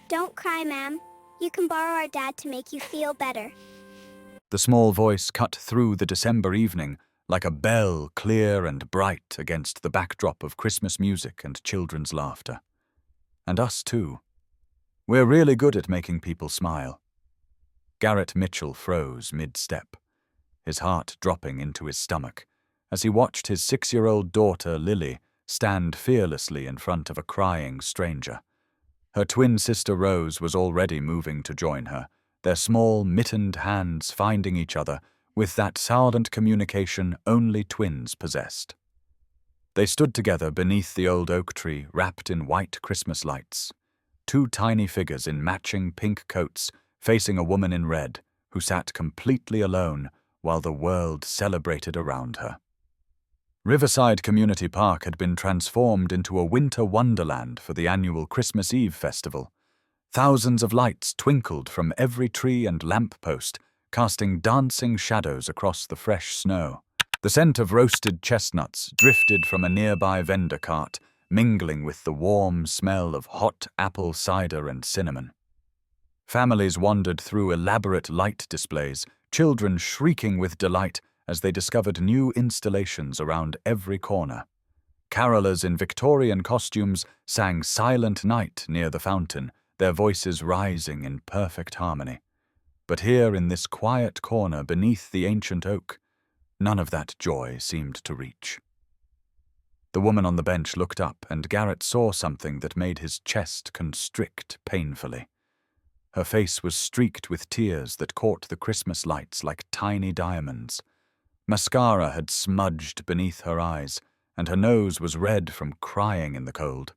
Don't cry, ma'am. You can borrow our dad to make you feel better. The small voice cut through the December evening like a bell, clear and bright against the backdrop of Christmas music and children's laughter. And us too. We're really good at making people smile. Garrett Mitchell froze mid-step, his heart dropping into his stomach, as he watched his 6-year-old daughter, Lily, stand fearlessly in front of a crying stranger. Her twin sister Rose was already moving to join her, their small, mittened hands finding each other with that silent communication only twins possessed. They stood together beneath the old oak tree, wrapped in white Christmas lights, two tiny figures in matching pink coats facing a woman in red who sat completely alone while the world celebrated around her. Riverside Community Park had been transformed into a winter wonderland for the annual Christmas Eve festival. Thousands of lights twinkled from every tree and lamppost, casting dancing shadows across the fresh snow. The scent of roasted chestnuts drifted from a nearby vendor cart, mingling with the warm smell of hot apple cider and cinnamon. Families wandered through elaborate light displays, children shrieking with delight as they discovered new installations around every corner. Carolers in Victorian costumes sang Silent Night near the fountain, their voices rising in perfect harmony. But here in this quiet corner beneath the ancient oak, none of that joy seemed to reach. The woman on the bench looked up, and Garrett saw something that made his chest constrict painfully. Her face was streaked with tears that caught the Christmas lights like tiny diamonds. Mascara had smudged beneath her eyes, and her nose was red from crying in the cold.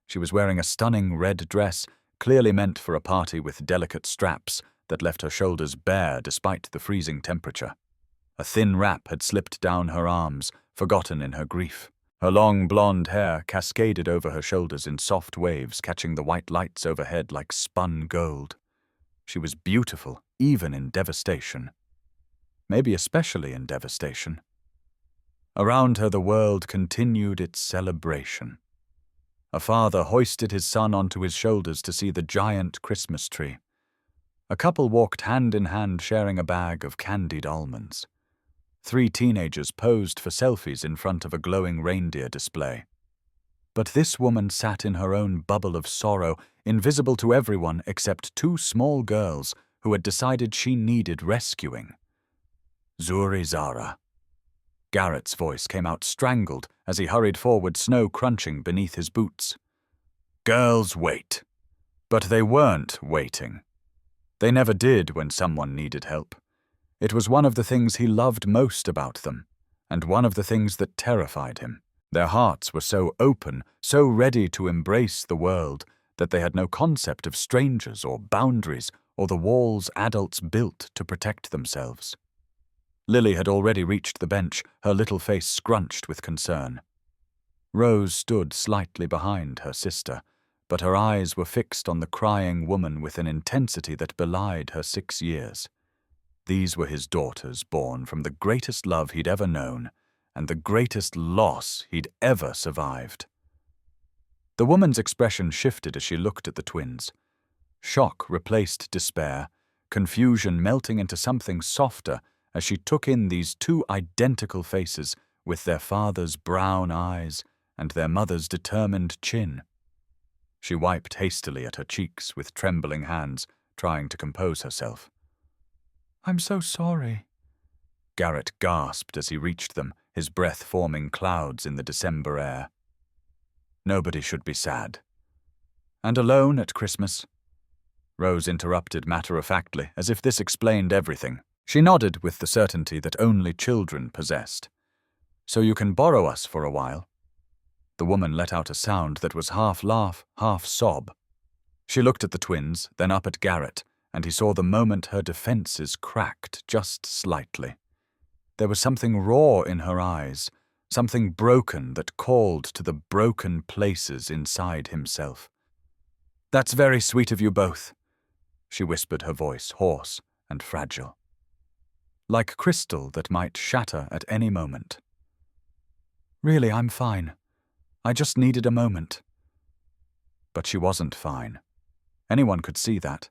She was wearing a stunning red dress, clearly meant for a party with delicate straps that left her shoulders bare despite the freezing temperature. A thin wrap had slipped down her arms, forgotten in her grief. Her long blonde hair cascaded over her shoulders in soft waves, catching the white lights overhead like spun gold. She was beautiful, even in devastation. Maybe especially in devastation. Around her the world continued its celebration. A father hoisted his son onto his shoulders to see the giant Christmas tree. A couple walked hand in hand sharing a bag of candied almonds. 3 teenagers posed for selfies in front of a glowing reindeer display. But this woman sat in her own bubble of sorrow, invisible to everyone except 2 small girls who had decided she needed rescuing. Zuri Zara. Garrett's voice came out strangled as he hurried forward, snow crunching beneath his boots. Girls wait. But they weren't waiting. They never did when someone needed help. It was one of the things he loved most about them, and one of the things that terrified him. Their hearts were so open, so ready to embrace the world, that they had no concept of strangers or boundaries or the walls adults built to protect themselves. Lily had already reached the bench, her little face scrunched with concern. Rose stood slightly behind her sister, but her eyes were fixed on the crying woman with an intensity that belied her 6 years. These were his daughters, born from the greatest love he'd ever known, and the greatest loss he'd ever survived. The woman's expression shifted as she looked at the twins. Shock replaced despair, confusion melting into something softer as she took in these 2 identical faces with their father's brown eyes and their mother's determined chin. She wiped hastily at her cheeks with trembling hands, trying to compose herself. "I'm so sorry," Garrett gasped as he reached them, his breath forming clouds in the December air. Nobody should be sad. And alone at Christmas? Rose interrupted matter-of-factly, as if this explained everything. She nodded with the certainty that only children possessed. "So you can borrow us for a while?" The woman let out a sound that was half laugh, half sob. She looked at the twins, then up at Garrett, and he saw the moment her defenses cracked just slightly. There was something raw in her eyes, something broken that called to the broken places inside himself. "That's very sweet of you both," she whispered, her voice hoarse and fragile, like crystal that might shatter at any moment. "Really, I'm fine. I just needed a moment." But she wasn't fine. Anyone could see that.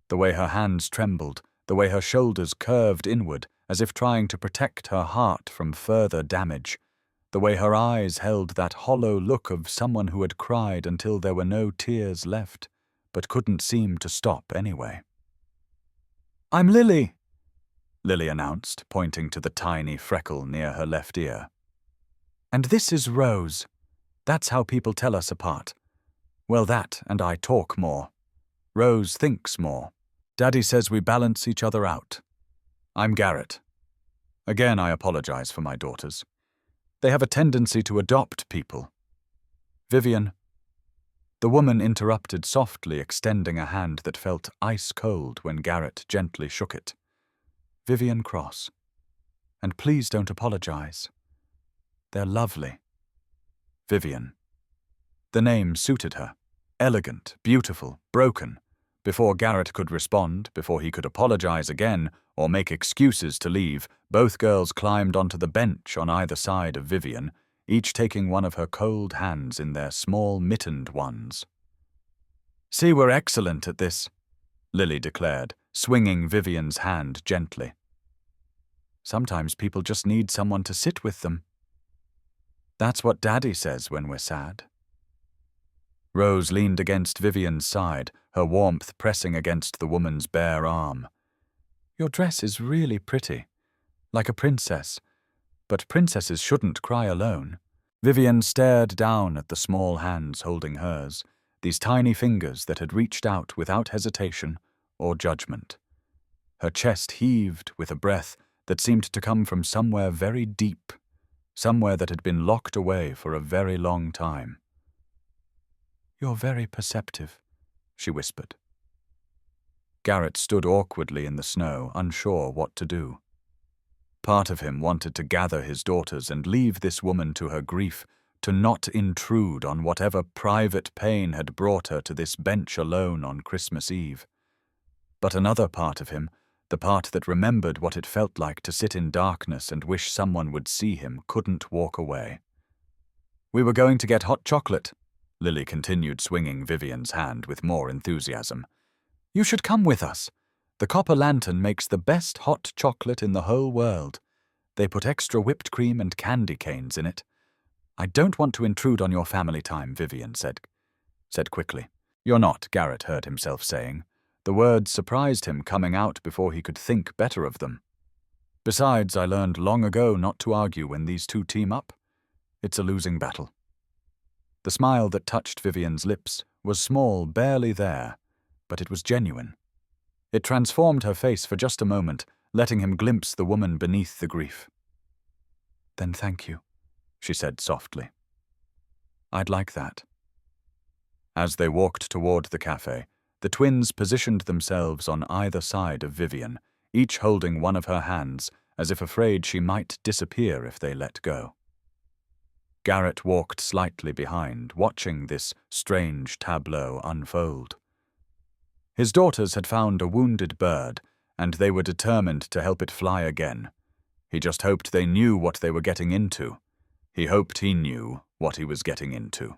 The way her hands trembled, the way her shoulders curved inward as if trying to protect her heart from further damage, the way her eyes held that hollow look of someone who had cried until there were no tears left, but couldn't seem to stop anyway. "I'm Lily," Lily announced, pointing to the tiny freckle near her left ear. "And this is Rose. That's how people tell us apart. Well, that and I talk more. Rose thinks more. Daddy says we balance each other out. I'm Garrett. Again, I apologize for my daughters. They have a tendency to adopt people. Vivian." The woman interrupted softly, extending a hand that felt ice-cold when Garrett gently shook it. "Vivian Cross. And please don't apologize. They're lovely. Vivian." The name suited her. Elegant, beautiful, broken. Before Garrett could respond, before he could apologize again or make excuses to leave, both girls climbed onto the bench on either side of Vivian, each taking one of her cold hands in their small mittened ones. "See, we're excellent at this," Lily declared, swinging Vivian's hand gently. "Sometimes people just need someone to sit with them. That's what Daddy says when we're sad." Rose leaned against Vivian's side, her warmth pressing against the woman's bare arm. "Your dress is really pretty, like a princess, but princesses shouldn't cry alone." Vivian stared down at the small hands holding hers, these tiny fingers that had reached out without hesitation or judgment. Her chest heaved with a breath that seemed to come from somewhere very deep, somewhere that had been locked away for a very long time. "You're very perceptive," she whispered. Garrett stood awkwardly in the snow, unsure what to do. Part of him wanted to gather his daughters and leave this woman to her grief, to not intrude on whatever private pain had brought her to this bench alone on Christmas Eve. But another part of him, the part that remembered what it felt like to sit in darkness and wish someone would see him, couldn't walk away. "We were going to get hot chocolate," Lily continued, swinging Vivian's hand with more enthusiasm. "You should come with us. The Copper Lantern makes the best hot chocolate in the whole world. They put extra whipped cream and candy canes in it." "I don't want to intrude on your family time," Vivian said quickly. "You're not," Garrett heard himself saying. The words surprised him, coming out before he could think better of them. "Besides, I learned long ago not to argue when these two team up. It's a losing battle." The smile that touched Vivian's lips was small, barely there, but it was genuine. It transformed her face for just a moment, letting him glimpse the woman beneath the grief. "Then thank you," she said softly. "I'd like that." As they walked toward the cafe, the twins positioned themselves on either side of Vivian, each holding one of her hands, as if afraid she might disappear if they let go. Garrett walked slightly behind, watching this strange tableau unfold. His daughters had found a wounded bird, and they were determined to help it fly again. He just hoped they knew what they were getting into. He hoped he knew what he was getting into.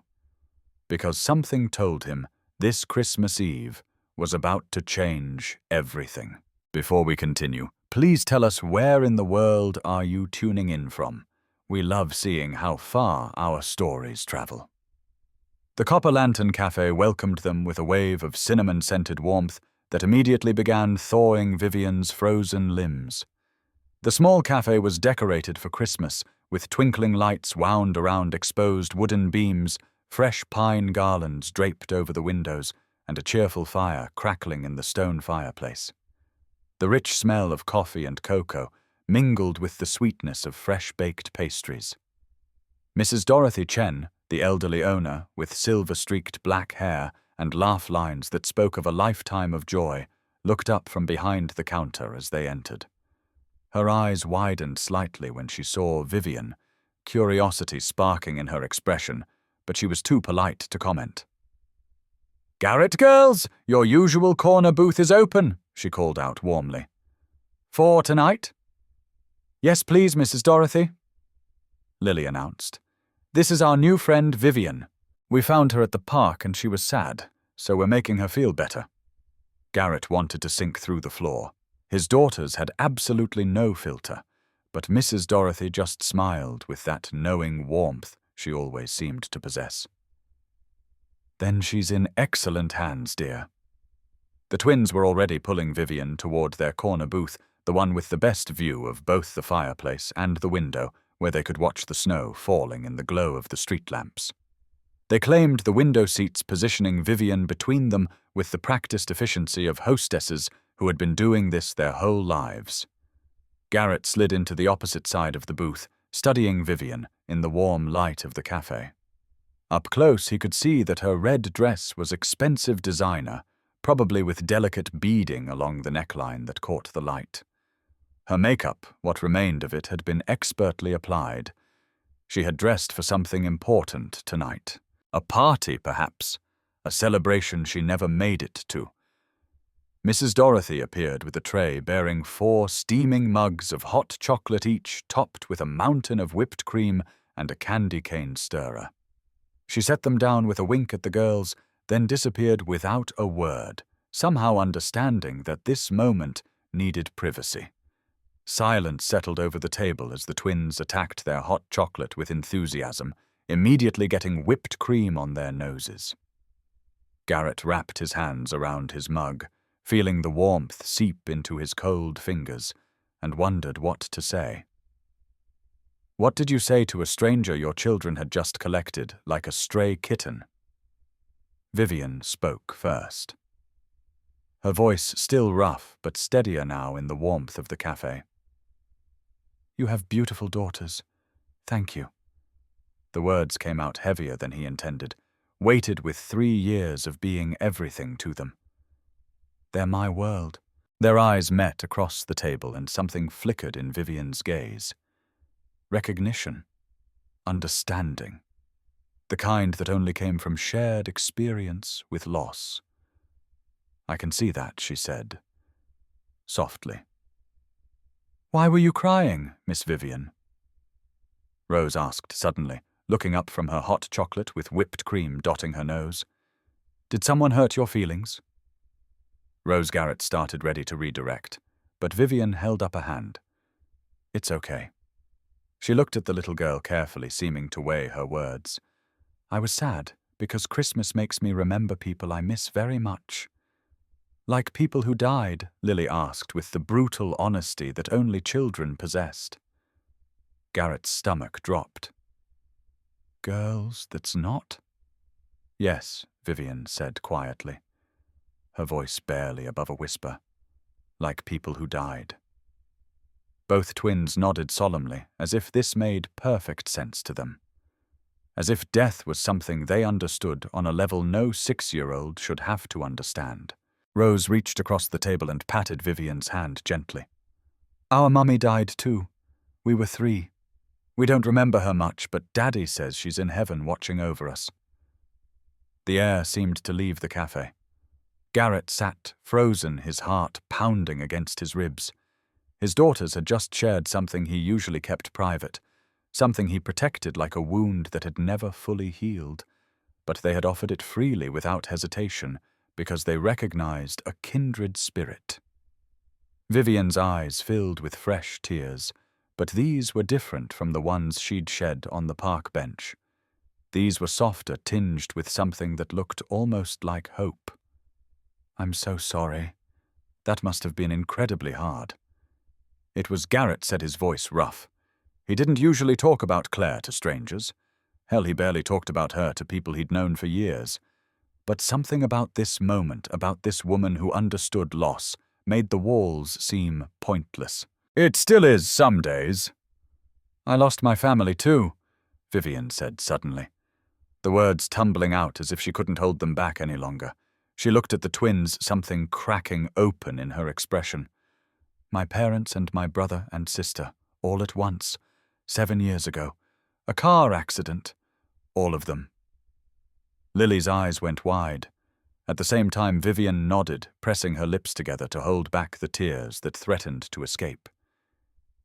Because something told him this Christmas Eve was about to change everything. Before we continue, please tell us where in the world are you tuning in from? We love seeing how far our stories travel. The Copper Lantern Cafe welcomed them with a wave of cinnamon-scented warmth that immediately began thawing Vivian's frozen limbs. The small cafe was decorated for Christmas, with twinkling lights wound around exposed wooden beams, fresh pine garlands draped over the windows, and a cheerful fire crackling in the stone fireplace. The rich smell of coffee and cocoa mingled with the sweetness of fresh-baked pastries. Mrs. Dorothy Chen, the elderly owner, with silver-streaked black hair and laugh lines that spoke of a lifetime of joy, looked up from behind the counter as they entered. Her eyes widened slightly when she saw Vivian, curiosity sparking in her expression, but she was too polite to comment. "Garrett girls, your usual corner booth is open," she called out warmly. "For tonight?" "Yes, please, Mrs. Dorothy," Lily announced. "This is our new friend Vivian. We found her at the park and she was sad, so we're making her feel better. Garrett wanted to sink through the floor. His daughters had absolutely no filter, but Mrs. Dorothy just smiled with that knowing warmth she always seemed to possess. Then she's in excellent hands, dear. The twins were already pulling Vivian toward their corner booth, the one with the best view of both the fireplace and the window, where they could watch the snow falling in the glow of the street lamps. They claimed the window seats, positioning Vivian between them with the practiced efficiency of hostesses who had been doing this their whole lives. Garrett slid into the opposite side of the booth, studying Vivian in the warm light of the cafe. Up close, he could see that her red dress was expensive designer, probably with delicate beading along the neckline that caught the light. Her makeup, what remained of it, had been expertly applied. She had dressed for something important tonight. A party, perhaps. A celebration she never made it to. Mrs. Dorothy appeared with a tray bearing 4 steaming mugs of hot chocolate each, topped with a mountain of whipped cream and a candy cane stirrer. She set them down with a wink at the girls, then disappeared without a word, somehow understanding that this moment needed privacy. Silence settled over the table as the twins attacked their hot chocolate with enthusiasm, immediately getting whipped cream on their noses. Garrett wrapped his hands around his mug, feeling the warmth seep into his cold fingers, and wondered what to say. "What did you say to a stranger your children had just collected, like a stray kitten?" Vivian spoke first. Her voice still rough, but steadier now in the warmth of the cafe. "You have beautiful daughters. Thank you." The words came out heavier than he intended, weighted with 3 years of being everything to them. "They're my world." Their eyes met across the table and something flickered in Vivian's gaze. Recognition. Understanding. The kind that only came from shared experience with loss. "I can see that," she said, softly. "Why were you crying, Miss Vivian?" Rose asked suddenly, looking up from her hot chocolate with whipped cream dotting her nose. "Did someone hurt your feelings?" Rose Garrett started ready to redirect, but Vivian held up a hand. "It's okay." She looked at the little girl carefully, seeming to weigh her words. "I was sad because Christmas makes me remember people I miss very much." "Like people who died?" Lily asked with the brutal honesty that only children possessed. Garrett's stomach dropped. "Girls that's not?" "Yes," Vivian said quietly, her voice barely above a whisper. "Like people who died." Both twins nodded solemnly, as if this made perfect sense to them. As if death was something they understood on a level no 6-year-old should have to understand. Rose reached across the table and patted Vivian's hand gently. "Our mummy died too. We were 3. We don't remember her much, but Daddy says she's in heaven watching over us." The air seemed to leave the cafe. Garrett sat, frozen, his heart pounding against his ribs. His daughters had just shared something he usually kept private, something he protected like a wound that had never fully healed, but they had offered it freely without hesitation because they recognized a kindred spirit. Vivian's eyes filled with fresh tears, but these were different from the ones she'd shed on the park bench. These were softer, tinged with something that looked almost like hope. "I'm so sorry. That must have been incredibly hard." It was Garrett said, his voice rough. He didn't usually talk about Claire to strangers. Hell, he barely talked about her to people he'd known for years. But something about this moment, about this woman who understood loss, made the walls seem pointless. "It still is some days." "I lost my family too," Vivian said suddenly, the words tumbling out as if she couldn't hold them back any longer. She looked at the twins, something cracking open in her expression. "My parents and my brother and sister, all at once, 7 years ago. A car accident. All of them." Lily's eyes went wide. At the same time, Vivian nodded, pressing her lips together to hold back the tears that threatened to escape.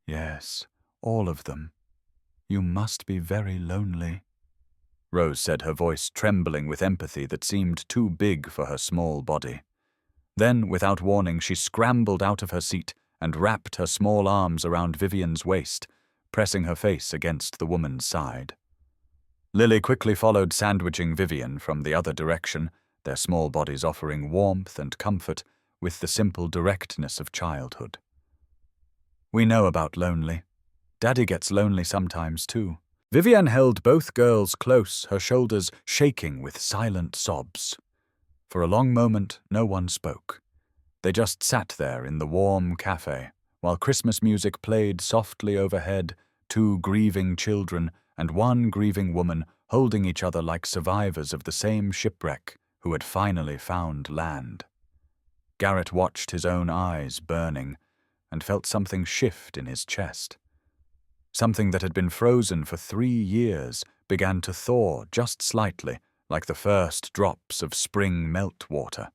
"Yes, all of them. You must be very lonely." Rose said, her voice trembling with empathy that seemed too big for her small body. Then, without warning, she scrambled out of her seat and wrapped her small arms around Vivian's waist, pressing her face against the woman's side. Lily quickly followed, sandwiching Vivian from the other direction, their small bodies offering warmth and comfort with the simple directness of childhood. We know about lonely. Daddy gets lonely sometimes, too. Vivian held both girls close, her shoulders shaking with silent sobs. For a long moment, no one spoke. They just sat there in the warm cafe, while Christmas music played softly overhead, two grieving children and one grieving woman holding each other like survivors of the same shipwreck who had finally found land. Garrett watched his own eyes burning and felt something shift in his chest. Something that had been frozen for 3 years began to thaw just slightly, like the first drops of spring meltwater.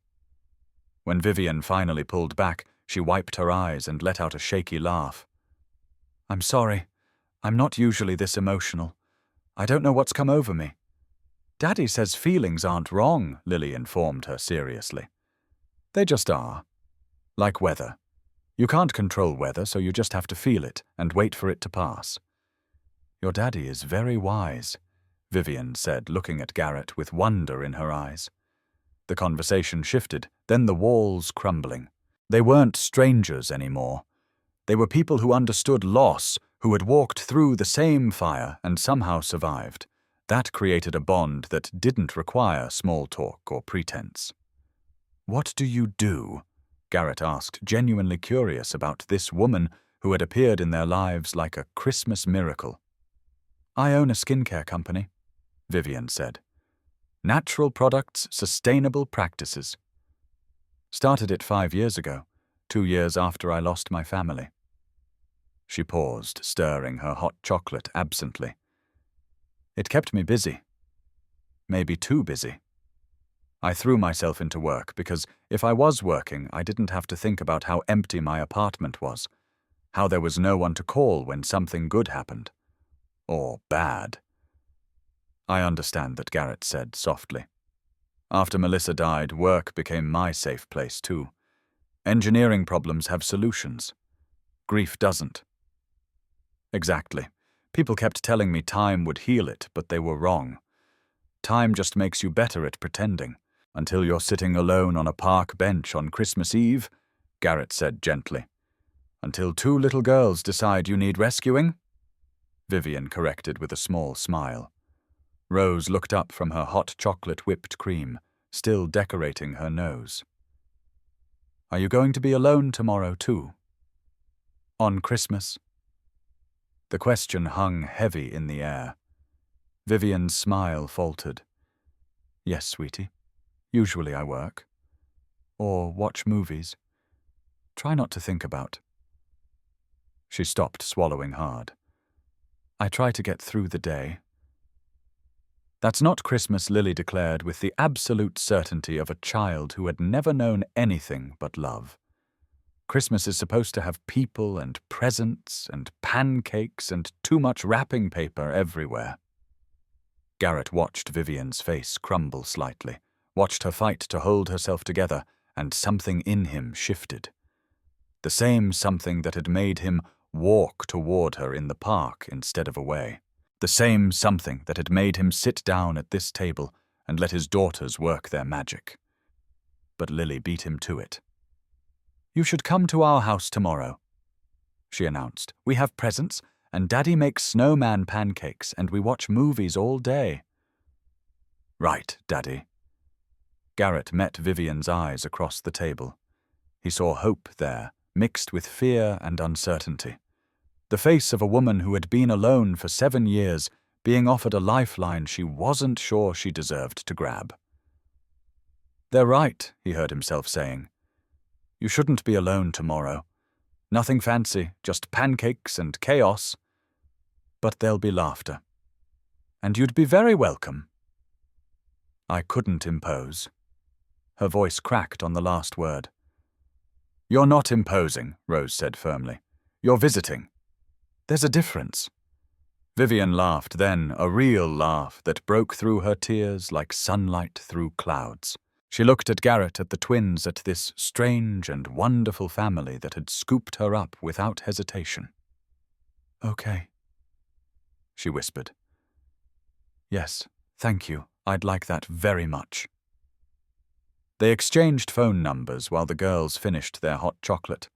When Vivian finally pulled back, she wiped her eyes and let out a shaky laugh. "I'm sorry. I'm not usually this emotional. I don't know what's come over me." "Daddy says feelings aren't wrong," Lily informed her seriously. "They just are. Like weather. You can't control weather, so you just have to feel it and wait for it to pass." "Your daddy is very wise," Vivian said, looking at Garrett with wonder in her eyes. The conversation shifted, then the walls crumbling. They weren't strangers anymore. They were people who understood loss, who had walked through the same fire and somehow survived. That created a bond that didn't require small talk or pretense. "What do you do?" Garrett asked, genuinely curious about this woman who had appeared in their lives like a Christmas miracle. "I own a skincare company," Vivian said. "Natural products, sustainable practices. Started it 5 years ago, 2 years after I lost my family." She paused, stirring her hot chocolate absently. "It kept me busy. Maybe too busy. I threw myself into work because if I was working, I didn't have to think about how empty my apartment was, how there was no one to call when something good happened. Or bad." "I understand that," Garrett said softly. "After Melissa died, work became my safe place too. Engineering problems have solutions. Grief doesn't." "Exactly. People kept telling me time would heal it, but they were wrong. Time just makes you better at pretending. Until you're sitting alone on a park bench on Christmas Eve," Garrett said gently. "Until 2 little girls decide you need rescuing," Vivian corrected with a small smile. Rose looked up from her hot chocolate whipped cream, still decorating her nose. "Are you going to be alone tomorrow too? On Christmas?" The question hung heavy in the air. Vivian's smile faltered. "Yes, sweetie. Usually I work. Or watch movies. Try not to think about." She stopped, swallowing hard. "I try to get through the day." "That's not Christmas," Lily declared with the absolute certainty of a child who had never known anything but love. "Christmas is supposed to have people and presents and pancakes and too much wrapping paper everywhere." Garrett watched Vivian's face crumble slightly, watched her fight to hold herself together, and something in him shifted. The same something that had made him walk toward her in the park instead of away. The same something that had made him sit down at this table and let his daughters work their magic. But Lily beat him to it. "You should come to our house tomorrow," she announced. "We have presents, and Daddy makes snowman pancakes, and we watch movies all day." "Right, Daddy." Garrett met Vivian's eyes across the table. He saw hope there, mixed with fear and uncertainty. The face of a woman who had been alone for 7 years, being offered a lifeline she wasn't sure she deserved to grab. "They're right," he heard himself saying. "You shouldn't be alone tomorrow. Nothing fancy, just pancakes and chaos. But there'll be laughter. And you'd be very welcome." "I couldn't impose." Her voice cracked on the last word. "You're not imposing," Rose said firmly. "You're visiting. There's a difference." Vivian laughed then, a real laugh that broke through her tears like sunlight through clouds. She looked at Garrett, at the twins, at this strange and wonderful family that had scooped her up without hesitation. "Okay," she whispered. "Yes, thank you. I'd like that very much." They exchanged phone numbers while the girls finished their hot chocolate.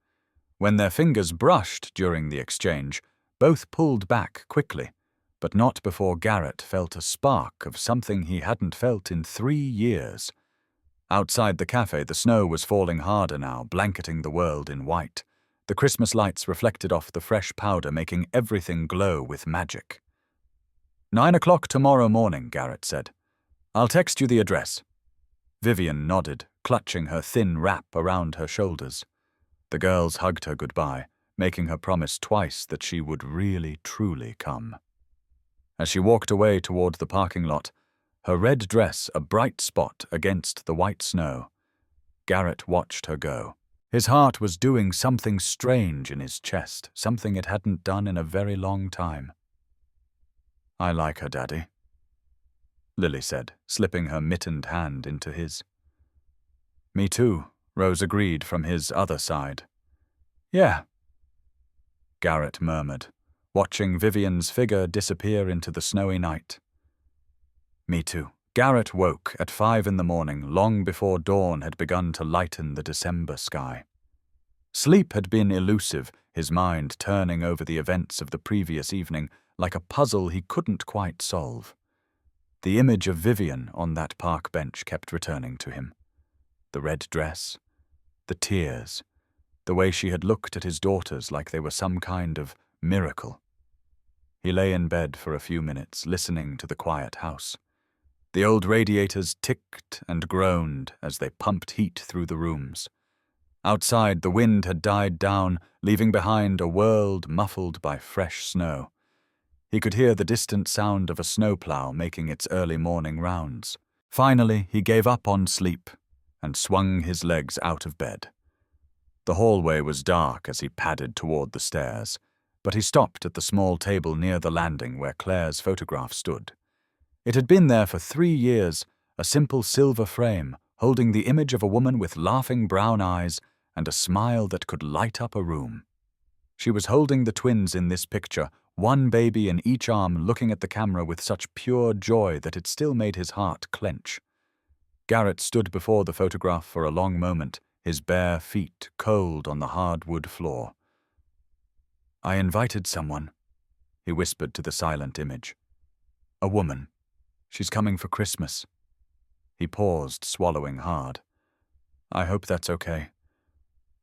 When their fingers brushed during the exchange, both pulled back quickly, but not before Garrett felt a spark of something he hadn't felt in 3 years. Outside the cafe, the snow was falling harder now, blanketing the world in white. The Christmas lights reflected off the fresh powder, making everything glow with magic. 9 o'clock tomorrow morning, Garrett said. "I'll text you the address." Vivian nodded, clutching her thin wrap around her shoulders. The girls hugged her goodbye, making her promise twice that she would really, truly come. As she walked away toward the parking lot, her red dress a bright spot against the white snow, Garrett watched her go. His heart was doing something strange in his chest, something it hadn't done in a very long time. "I like her, Daddy," Lily said, slipping her mittened hand into his. "Me too," Rose agreed from his other side. "Yeah," Garrett murmured, watching Vivian's figure disappear into the snowy night. "Me too." Garrett woke at 5 in the morning, long before dawn had begun to lighten the December sky. Sleep had been elusive, his mind turning over the events of the previous evening like a puzzle he couldn't quite solve. The image of Vivian on that park bench kept returning to him. The red dress, the tears, the way she had looked at his daughters like they were some kind of miracle. He lay in bed for a few minutes, listening to the quiet house. The old radiators ticked and groaned as they pumped heat through the rooms. Outside, the wind had died down, leaving behind a world muffled by fresh snow. He could hear the distant sound of a snowplow making its early morning rounds. Finally, he gave up on sleep and swung his legs out of bed. The hallway was dark as he padded toward the stairs, but he stopped at the small table near the landing where Claire's photograph stood. It had been there for 3 years, a simple silver frame holding the image of a woman with laughing brown eyes and a smile that could light up a room. She was holding the twins in this picture, one baby in each arm, looking at the camera with such pure joy that it still made his heart clench. Garrett stood before the photograph for a long moment, his bare feet cold on the hardwood floor. "I invited someone," he whispered to the silent image. "A woman. She's coming for Christmas." He paused, swallowing hard. "I hope that's okay.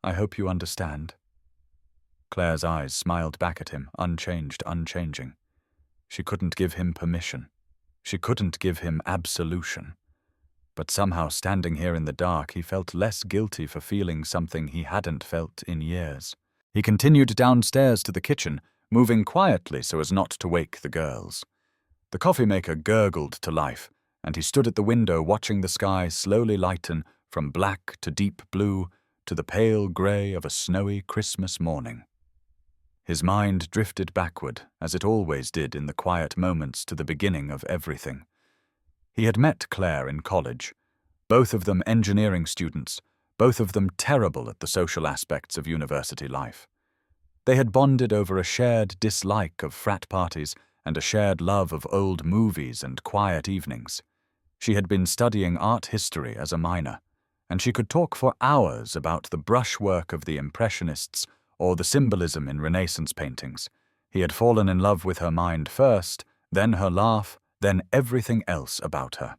I hope you understand." Claire's eyes smiled back at him, unchanged, unchanging. She couldn't give him permission. She couldn't give him absolution. But somehow, standing here in the dark, he felt less guilty for feeling something he hadn't felt in years. He continued downstairs to the kitchen, moving quietly so as not to wake the girls. The coffee maker gurgled to life, and he stood at the window watching the sky slowly lighten from black to deep blue to the pale grey of a snowy Christmas morning. His mind drifted backward, as it always did in the quiet moments, to the beginning of everything. He had met Claire in college, both of them engineering students, both of them terrible at the social aspects of university life. They had bonded over a shared dislike of frat parties and a shared love of old movies and quiet evenings. She had been studying art history as a minor, and she could talk for hours about the brushwork of the Impressionists or the symbolism in Renaissance paintings. He had fallen in love with her mind first, then her laugh, then everything else about her.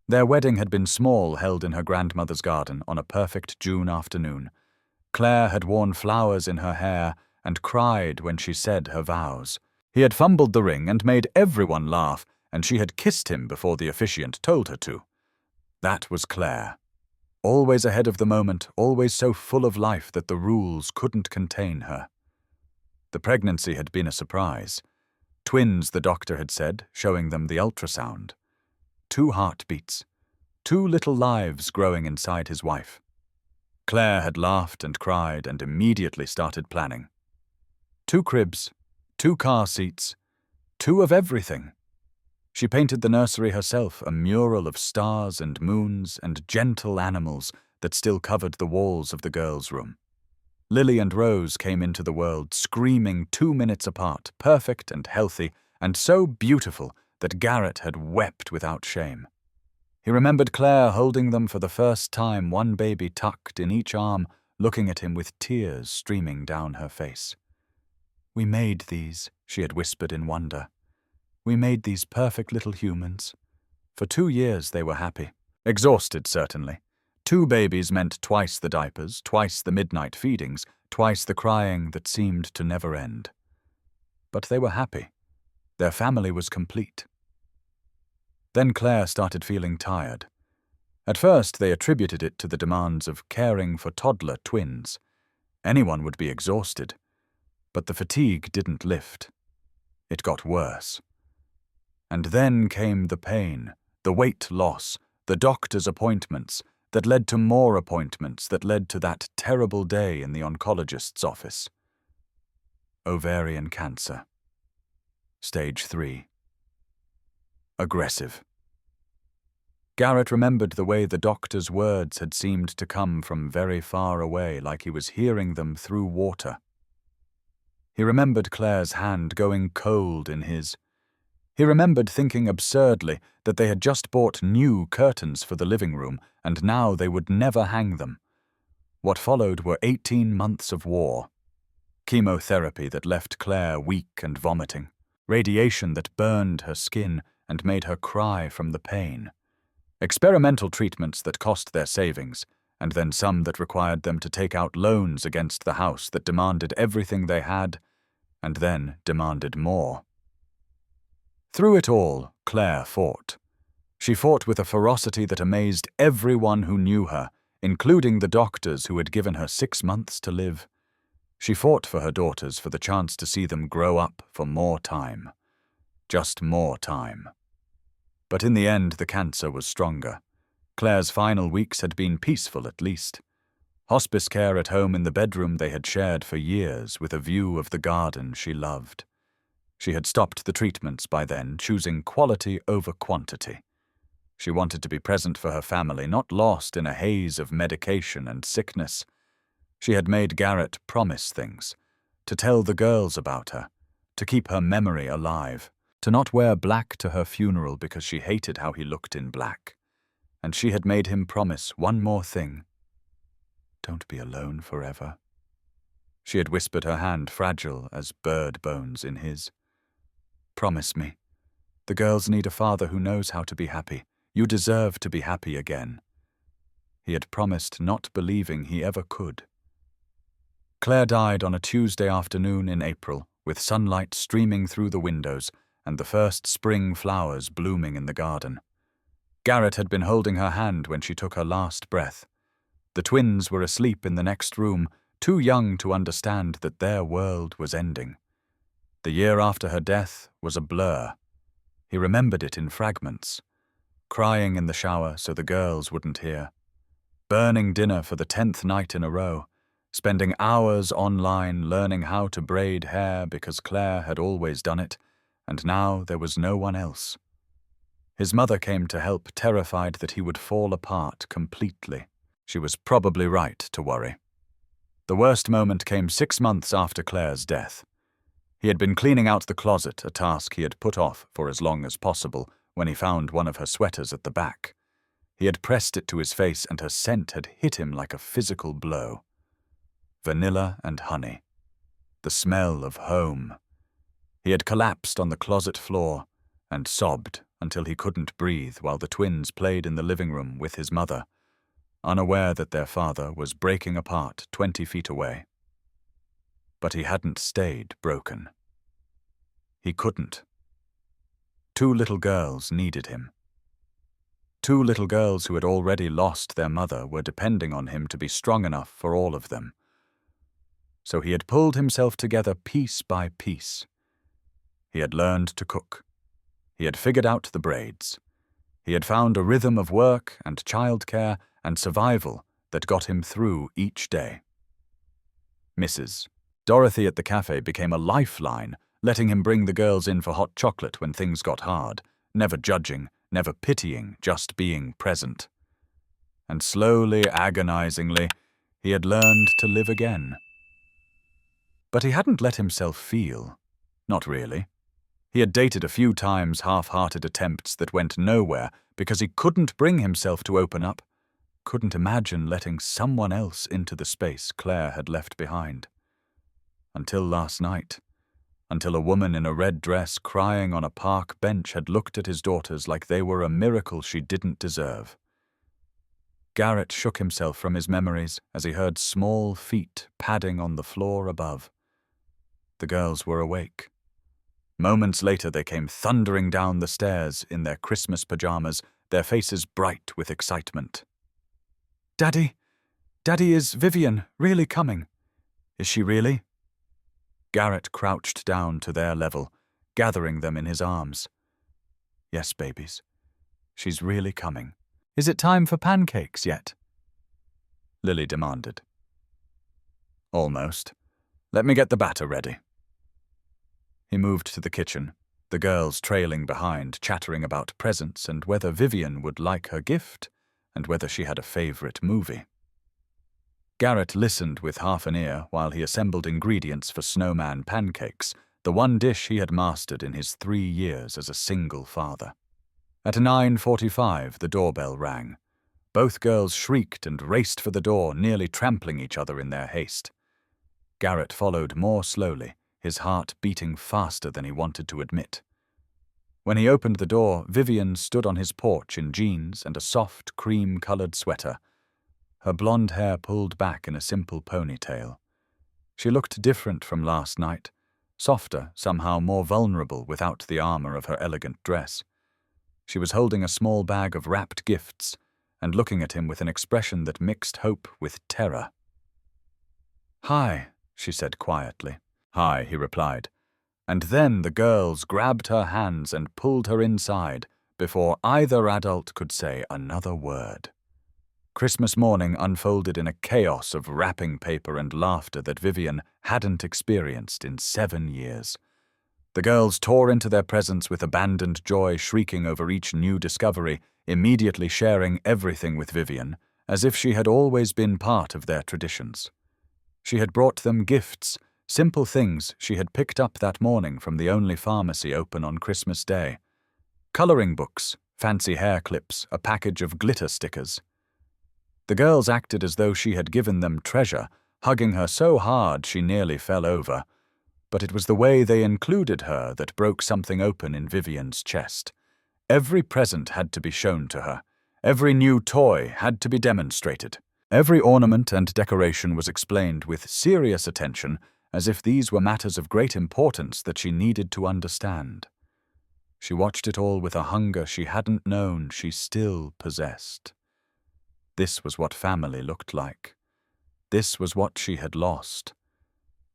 Their wedding had been small, held in her grandmother's garden on a perfect June afternoon. Claire had worn flowers in her hair and cried when she said her vows. He had fumbled the ring and made everyone laugh, and she had kissed him before the officiant told her to. That was Claire. Always ahead of the moment, always so full of life that the rules couldn't contain her. The pregnancy had been a surprise. Twins, the doctor had said, showing them the ultrasound. 2 heartbeats. 2 little lives growing inside his wife. Claire had laughed and cried and immediately started planning. 2 cribs, 2 car seats, 2 of everything. She painted the nursery herself, a mural of stars and moons and gentle animals that still covered the walls of the girls' room. Lily and Rose came into the world screaming 2 minutes apart, perfect and healthy, and so beautiful that Garrett had wept without shame. He remembered Claire holding them for the first time, one baby tucked in each arm, looking at him with tears streaming down her face. "We made these," she had whispered in wonder. "We made these perfect little humans." For 2 years they were happy. Exhausted, certainly. 2 babies meant twice the diapers, twice the midnight feedings, twice the crying that seemed to never end. But they were happy. Their family was complete. Then Claire started feeling tired. At first they attributed it to the demands of caring for toddler twins. Anyone would be exhausted. But the fatigue didn't lift. It got worse. And then came the pain, the weight loss, the doctor's appointments, that led to more appointments, that led to that terrible day in the oncologist's office. Ovarian cancer. Stage 3. Aggressive. Garrett remembered the way the doctor's words had seemed to come from very far away, like he was hearing them through water. He remembered Claire's hand going cold in his. He remembered thinking absurdly that they had just bought new curtains for the living room, and now they would never hang them. What followed were 18 months of war. Chemotherapy that left Claire weak and vomiting. Radiation that burned her skin and made her cry from the pain. Experimental treatments that cost their savings, and then some that required them to take out loans against the house that demanded everything they had, and then demanded more. Through it all, Claire fought. She fought with a ferocity that amazed everyone who knew her, including the doctors who had given her 6 months to live. She fought for her daughters, for the chance to see them grow up for more time. Just more time. But in the end, the cancer was stronger. Claire's final weeks had been peaceful, at least. Hospice care at home in the bedroom they had shared for years, with a view of the garden she loved. She had stopped the treatments by then, choosing quality over quantity. She wanted to be present for her family, not lost in a haze of medication and sickness. She had made Garrett promise things, to tell the girls about her, to keep her memory alive, to not wear black to her funeral because she hated how he looked in black. And she had made him promise one more thing. "Don't be alone forever." She had whispered, her hand fragile as bird bones in his. "Promise me. The girls need a father who knows how to be happy. You deserve to be happy again." He had promised, not believing he ever could. Claire died on a Tuesday afternoon in April, with sunlight streaming through the windows and the first spring flowers blooming in the garden. Garrett had been holding her hand when she took her last breath. The twins were asleep in the next room, too young to understand that their world was ending. The year after her death was a blur. He remembered it in fragments. Crying in the shower so the girls wouldn't hear. Burning dinner for the 10th night in a row. Spending hours online learning how to braid hair because Claire had always done it, and now there was no one else. His mother came to help, terrified that he would fall apart completely. She was probably right to worry. The worst moment came 6 months after Claire's death. He had been cleaning out the closet, a task he had put off for as long as possible, when he found one of her sweaters at the back. He had pressed it to his face, and her scent had hit him like a physical blow. Vanilla and honey. The smell of home. He had collapsed on the closet floor and sobbed until he couldn't breathe while the twins played in the living room with his mother, unaware that their father was breaking apart 20 feet away. But he hadn't stayed broken. He couldn't. 2 little girls needed him. 2 little girls who had already lost their mother were depending on him to be strong enough for all of them. So he had pulled himself together piece by piece. He had learned to cook. He had figured out the braids. He had found a rhythm of work and childcare and survival that got him through each day. Mrs. Dorothy at the cafe became a lifeline, letting him bring the girls in for hot chocolate when things got hard, never judging, never pitying, just being present. And slowly, agonizingly, he had learned to live again. But he hadn't let himself feel. Not really. He had dated a few times half-hearted attempts that went nowhere because he couldn't bring himself to open up, couldn't imagine letting someone else into the space Claire had left behind. Until last night. Until a woman in a red dress crying on a park bench had looked at his daughters like they were a miracle she didn't deserve. Garrett shook himself from his memories as he heard small feet padding on the floor above. The girls were awake. Moments later they came thundering down the stairs in their Christmas pajamas, their faces bright with excitement. "Daddy! Daddy, is Vivian really coming? Is she really?" Garrett crouched down to their level, gathering them in his arms. "Yes, babies. She's really coming. Is it time for pancakes yet?" Lily demanded. "Almost. Let me get the batter ready." He moved to the kitchen, the girls trailing behind, chattering about presents and whether Vivian would like her gift and whether she had a favorite movie. Garrett listened with half an ear while he assembled ingredients for snowman pancakes, the one dish he had mastered in his 3 years as a single father. At 9:45, the doorbell rang. Both girls shrieked and raced for the door, nearly trampling each other in their haste. Garrett followed more slowly, his heart beating faster than he wanted to admit. When he opened the door, Vivian stood on his porch in jeans and a soft, cream-colored sweater, her blonde hair pulled back in a simple ponytail. She looked different from last night, softer, somehow more vulnerable without the armor of her elegant dress. She was holding a small bag of wrapped gifts and looking at him with an expression that mixed hope with terror. "Hi," she said quietly. "Hi," he replied. And then the girls grabbed her hands and pulled her inside before either adult could say another word. Christmas morning unfolded in a chaos of wrapping paper and laughter that Vivian hadn't experienced in 7 years. The girls tore into their presents with abandoned joy, shrieking over each new discovery, immediately sharing everything with Vivian, as if she had always been part of their traditions. She had brought them gifts, simple things she had picked up that morning from the only pharmacy open on Christmas Day. Coloring books, fancy hair clips, a package of glitter stickers. The girls acted as though she had given them treasure, hugging her so hard she nearly fell over. But it was the way they included her that broke something open in Vivian's chest. Every present had to be shown to her. Every new toy had to be demonstrated. Every ornament and decoration was explained with serious attention, as if these were matters of great importance that she needed to understand. She watched it all with a hunger she hadn't known she still possessed. This was what family looked like. This was what she had lost.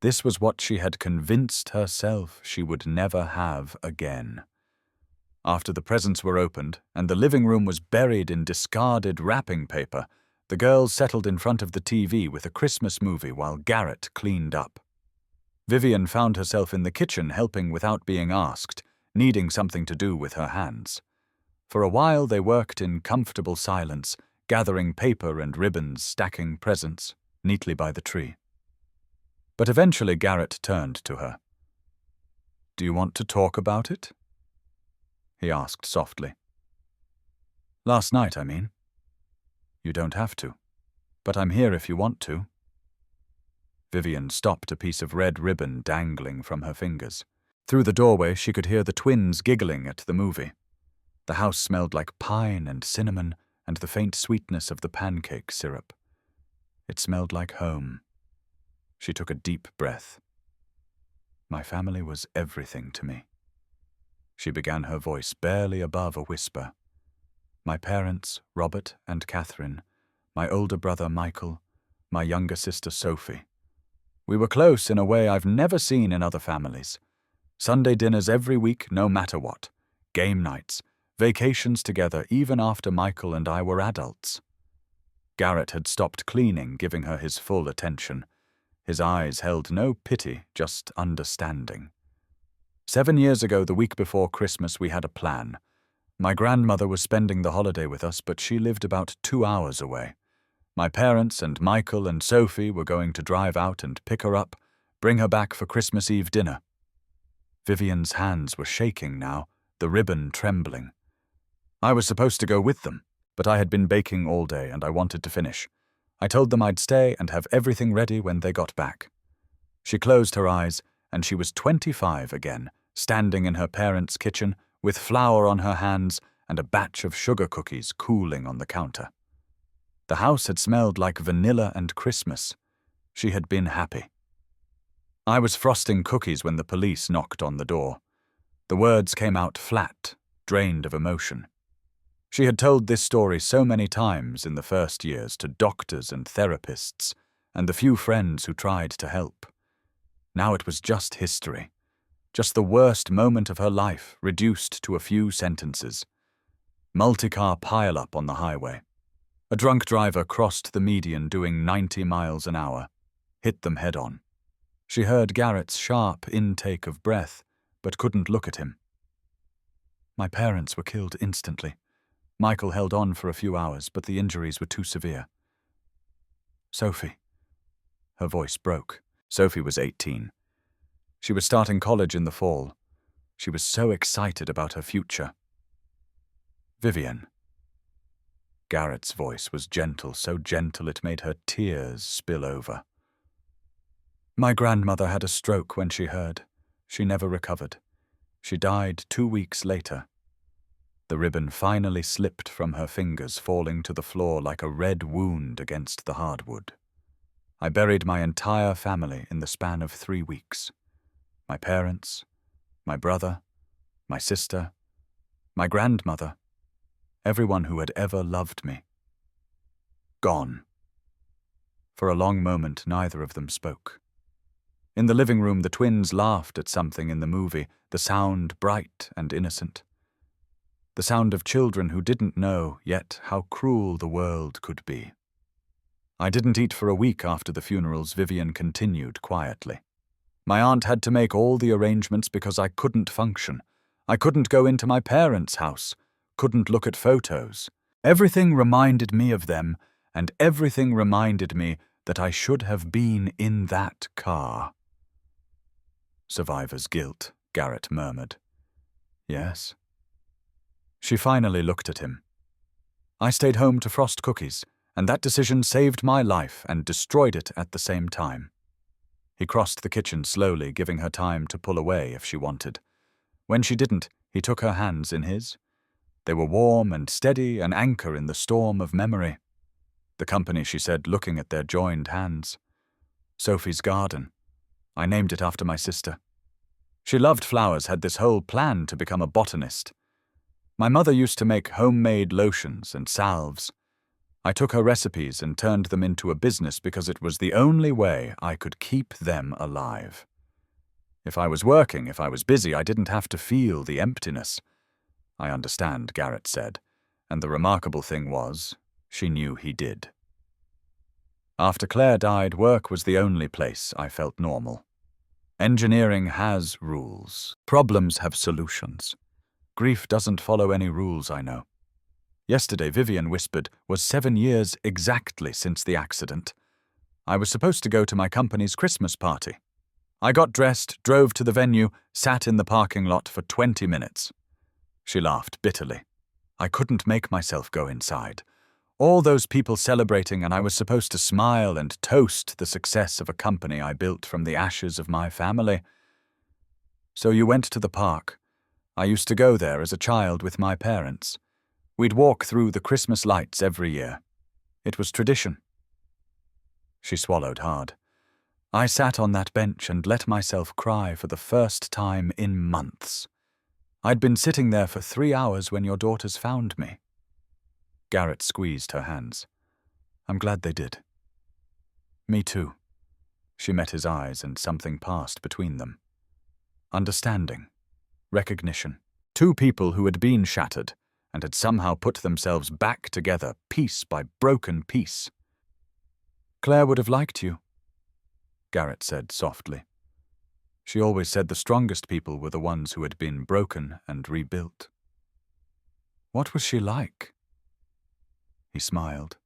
This was what she had convinced herself she would never have again. After the presents were opened and the living room was buried in discarded wrapping paper, the girls settled in front of the TV with a Christmas movie while Garrett cleaned up. Vivian found herself in the kitchen helping without being asked, needing something to do with her hands. For a while they worked in comfortable silence, gathering paper and ribbons, stacking presents neatly by the tree. But eventually Garrett turned to her. "Do you want to talk about it?" he asked softly. "Last night, I mean." "You don't have to, but I'm here if you want to." Vivian stopped a piece of red ribbon dangling from her fingers. Through the doorway she could hear the twins giggling at the movie. The house smelled like pine and cinnamon and the faint sweetness of the pancake syrup. It smelled like home. She took a deep breath. "My family was everything to me." She began, her voice barely above a whisper. "My parents, Robert and Catherine, my older brother Michael, my younger sister Sophie. We were close in a way I've never seen in other families. Sunday dinners every week, no matter what. Game nights, vacations together even after Michael and I were adults." Garrett had stopped cleaning, giving her his full attention. His eyes held no pity, just understanding. 7 years ago, the week before Christmas, we had a plan. My grandmother was spending the holiday with us, but she lived about 2 hours away. My parents and Michael and Sophie were going to drive out and pick her up, bring her back for Christmas Eve dinner. Vivian's hands were shaking now, the ribbon trembling. I was supposed to go with them, but I had been baking all day and I wanted to finish. I told them I'd stay and have everything ready when they got back. She closed her eyes, and she was 25 again, standing in her parents' kitchen with flour on her hands and a batch of sugar cookies cooling on the counter. The house had smelled like vanilla and Christmas. She had been happy. I was frosting cookies when the police knocked on the door. The words came out flat, drained of emotion. She had told this story so many times in the first years to doctors and therapists and the few friends who tried to help. Now it was just history, just the worst moment of her life reduced to a few sentences. Multi-car pile-up on the highway. A drunk driver crossed the median doing 90 miles an hour, hit them head-on. She heard Garrett's sharp intake of breath, but couldn't look at him. My parents were killed instantly. Michael held on for a few hours, but the injuries were too severe. Sophie. Her voice broke. Sophie was 18. She was starting college in the fall. She was so excited about her future. Vivian. Garrett's voice was gentle, so gentle it made her tears spill over. My grandmother had a stroke when she heard. She never recovered. She died 2 weeks later. The ribbon finally slipped from her fingers, falling to the floor like a red wound against the hardwood. I buried my entire family in the span of 3 weeks. My parents, my brother, my sister, my grandmother, everyone who had ever loved me. Gone. For a long moment, neither of them spoke. In the living room, the twins laughed at something in the movie, the sound bright and innocent. The sound of children who didn't know yet how cruel the world could be. I didn't eat for a week after the funerals, Vivian continued quietly. My aunt had to make all the arrangements because I couldn't function. I couldn't go into my parents' house, couldn't look at photos. Everything reminded me of them, and everything reminded me that I should have been in that car. Survivor's guilt, Garrett murmured. Yes. She finally looked at him. I stayed home to frost cookies, and that decision saved my life and destroyed it at the same time. He crossed the kitchen slowly, giving her time to pull away if she wanted. When she didn't, he took her hands in his. They were warm and steady, an anchor in the storm of memory. The company, she said, looking at their joined hands. Sophie's Garden. I named it after my sister. She loved flowers, had this whole plan to become a botanist. My mother used to make homemade lotions and salves. I took her recipes and turned them into a business because it was the only way I could keep them alive. If I was working, if I was busy, I didn't have to feel the emptiness. I understand, Garrett said, and the remarkable thing was, she knew he did. After Claire died, work was the only place I felt normal. Engineering has rules. Problems have solutions. Grief doesn't follow any rules, I know. Yesterday, Vivian whispered, was 7 years exactly since the accident. I was supposed to go to my company's Christmas party. I got dressed, drove to the venue, sat in the parking lot for 20 minutes. She laughed bitterly. I couldn't make myself go inside. All those people celebrating, and I was supposed to smile and toast the success of a company I built from the ashes of my family. So you went to the park. I used to go there as a child with my parents. We'd walk through the Christmas lights every year. It was tradition. She swallowed hard. I sat on that bench and let myself cry for the first time in months. I'd been sitting there for 3 hours when your daughters found me. Garrett squeezed her hands. I'm glad they did. Me too. She met his eyes and something passed between them. Understanding. Recognition. 2 people who had been shattered and had somehow put themselves back together, piece by broken piece. Claire would have liked you, Garrett said softly. She always said the strongest people were the ones who had been broken and rebuilt. What was she like? He smiled.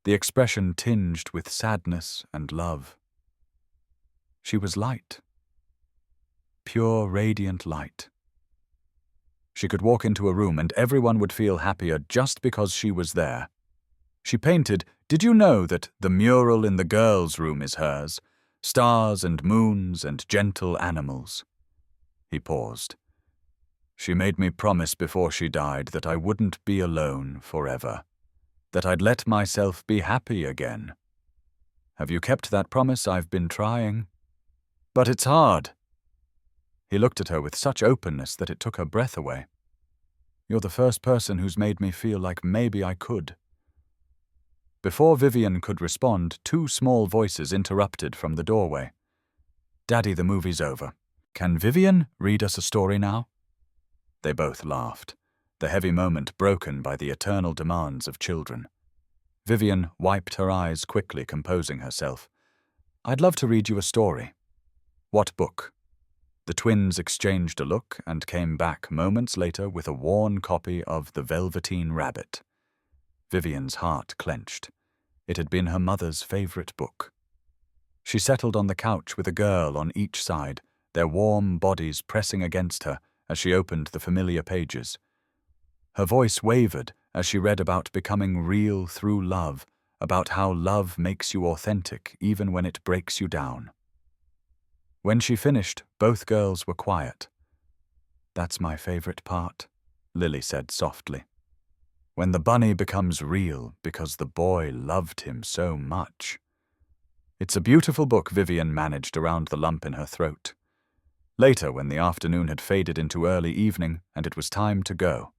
The expression tinged with sadness and love. She was light. Pure, radiant light. She could walk into a room and everyone would feel happier just because she was there. She painted, did you know that the mural in the girls' room is hers? Stars and moons and gentle animals. He paused. She made me promise before she died that I wouldn't be alone forever, that I'd let myself be happy again. Have you kept that promise? I've been trying. But it's hard. He looked at her with such openness that it took her breath away. You're the first person who's made me feel like maybe I could. Before Vivian could respond, two small voices interrupted from the doorway. Daddy, the movie's over. Can Vivian read us a story now? They both laughed, the heavy moment broken by the eternal demands of children. Vivian wiped her eyes quickly, composing herself. I'd love to read you a story. What book? The twins exchanged a look and came back moments later with a worn copy of The Velveteen Rabbit. Vivian's heart clenched. It had been her mother's favorite book. She settled on the couch with a girl on each side, their warm bodies pressing against her as she opened the familiar pages. Her voice wavered as she read about becoming real through love, about how love makes you authentic even when it breaks you down. When she finished, both girls were quiet. That's my favorite part, Lily said softly. When the bunny becomes real because the boy loved him so much. It's a beautiful book, Vivian managed around the lump in her throat. Later, when the afternoon had faded into early evening and it was time to go,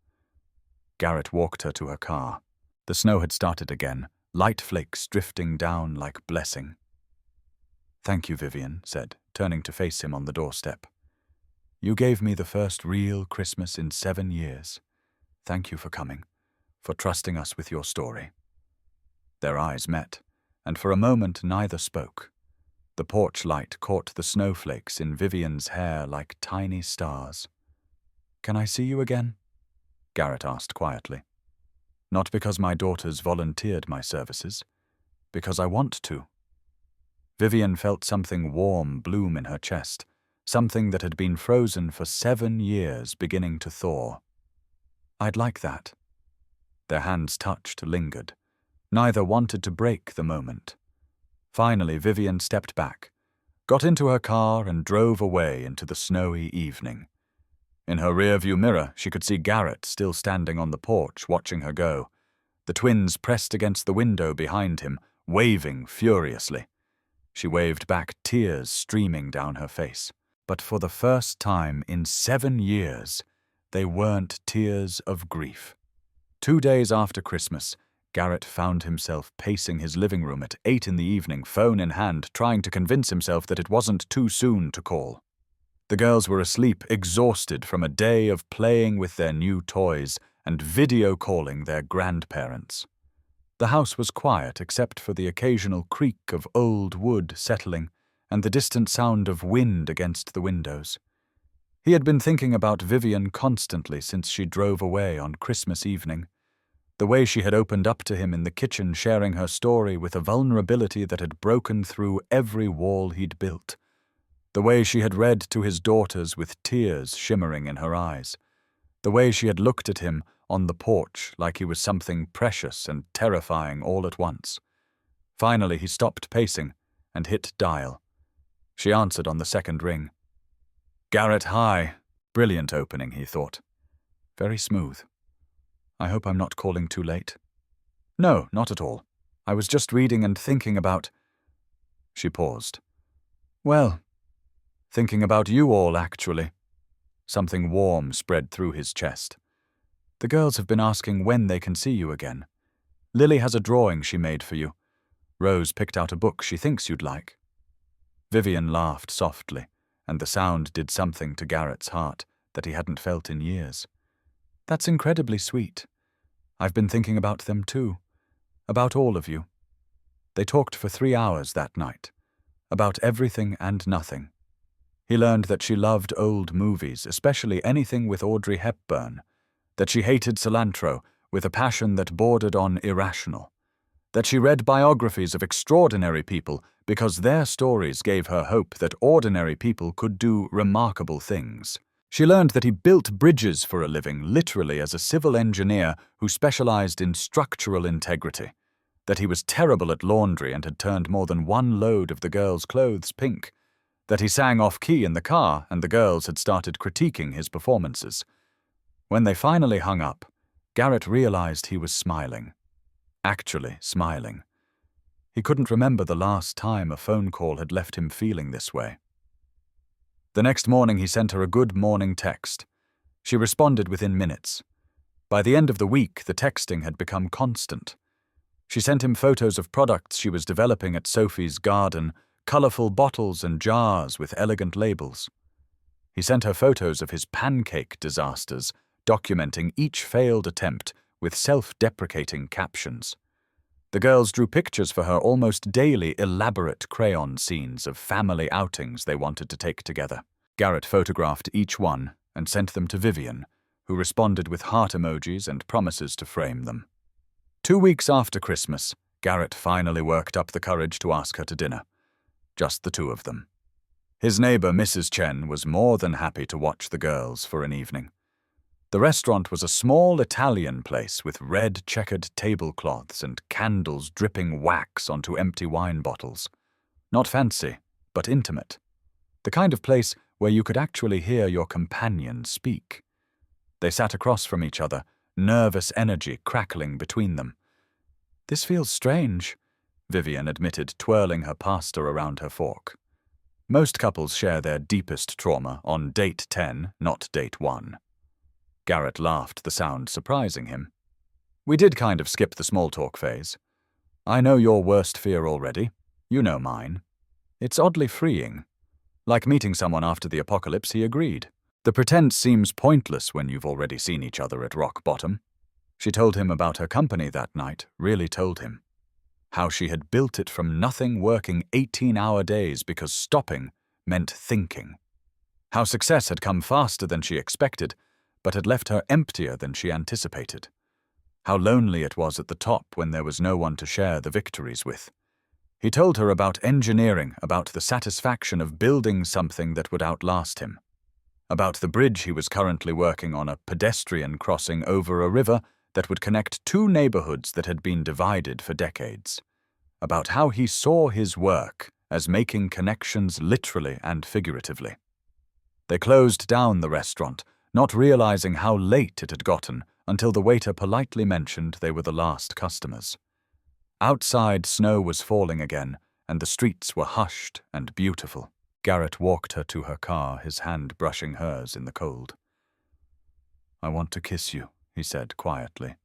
Garrett walked her to her car. The snow had started again, light flakes drifting down like blessing. Thank you, Vivian said, turning to face him on the doorstep. You gave me the first real Christmas in 7 years. Thank you for coming, for trusting us with your story. Their eyes met, and for a moment neither spoke. The porch light caught the snowflakes in Vivian's hair like tiny stars. Can I see you again? Garrett asked quietly. Not because my daughters volunteered my services, because I want to. Vivian felt something warm bloom in her chest, something that had been frozen for 7 years beginning to thaw. I'd like that. Their hands touched, lingered. Neither wanted to break the moment. Finally, Vivian stepped back, got into her car and drove away into the snowy evening. In her rearview mirror, she could see Garrett still standing on the porch watching her go. The twins pressed against the window behind him, waving furiously. She waved back, tears streaming down her face. But for the first time in 7 years, they weren't tears of grief. 2 days after Christmas, Garrett found himself pacing his living room at 8 in the evening, phone in hand, trying to convince himself that it wasn't too soon to call. The girls were asleep, exhausted from a day of playing with their new toys and video calling their grandparents. The house was quiet except for the occasional creak of old wood settling and the distant sound of wind against the windows. He had been thinking about Vivian constantly since she drove away on Christmas evening. The way she had opened up to him in the kitchen, sharing her story with a vulnerability that had broken through every wall he'd built. The way she had read to his daughters with tears shimmering in her eyes. The way she had looked at him on the porch like he was something precious and terrifying all at once. Finally, he stopped pacing and hit dial. She answered on the second ring. Garrett, hi. Brilliant opening, he thought. Very smooth. I hope I'm not calling too late. No, not at all. I was just reading and thinking about... She paused. Well, thinking about you all, actually. Something warm spread through his chest. The girls have been asking when they can see you again. Lily has a drawing she made for you. Rose picked out a book she thinks you'd like. Vivian laughed softly, and the sound did something to Garrett's heart that he hadn't felt in years. That's incredibly sweet. I've been thinking about them too. About all of you. They talked for 3 hours that night. About everything and nothing. He learned that she loved old movies, especially anything with Audrey Hepburn, that she hated cilantro with a passion that bordered on irrational, that she read biographies of extraordinary people because their stories gave her hope that ordinary people could do remarkable things. She learned that he built bridges for a living, literally as a civil engineer who specialized in structural integrity, that he was terrible at laundry and had turned more than one load of the girls' clothes pink, that he sang off-key in the car and the girls had started critiquing his performances. When they finally hung up, Garrett realized he was smiling. Actually smiling. He couldn't remember the last time a phone call had left him feeling this way. The next morning he sent her a good morning text. She responded within minutes. By the end of the week, the texting had become constant. She sent him photos of products she was developing at Sophie's garden, colorful bottles and jars with elegant labels. He sent her photos of his pancake disasters, documenting each failed attempt with self-deprecating captions. The girls drew pictures for her almost daily, elaborate crayon scenes of family outings they wanted to take together. Garrett photographed each one and sent them to Vivian, who responded with heart emojis and promises to frame them. 2 weeks after Christmas, Garrett finally worked up the courage to ask her to dinner. Just the two of them. His neighbor, Mrs. Chen, was more than happy to watch the girls for an evening. The restaurant was a small Italian place with red checkered tablecloths and candles dripping wax onto empty wine bottles. Not fancy, but intimate. The kind of place where you could actually hear your companion speak. They sat across from each other, nervous energy crackling between them. "This feels strange," Vivian admitted, twirling her pasta around her fork. Most couples share their deepest trauma on date 10, not date 1. Garrett laughed, the sound surprising him. "We did kind of skip the small talk phase. I know your worst fear already. You know mine. It's oddly freeing. Like meeting someone after the apocalypse," he agreed. "The pretense seems pointless when you've already seen each other at rock bottom." She told him about her company that night, really told him. How she had built it from nothing, working 18-hour days because stopping meant thinking. How success had come faster than she expected, but had left her emptier than she anticipated. How lonely it was at the top when there was no one to share the victories with. He told her about engineering, about the satisfaction of building something that would outlast him. About the bridge he was currently working on, a pedestrian crossing over a river that would connect two neighborhoods that had been divided for decades. About how he saw his work as making connections literally and figuratively. They closed down the restaurant, not realizing how late it had gotten until the waiter politely mentioned they were the last customers. Outside, snow was falling again, and the streets were hushed and beautiful. Garrett walked her to her car, his hand brushing hers in the cold. "I want to kiss you," he said quietly.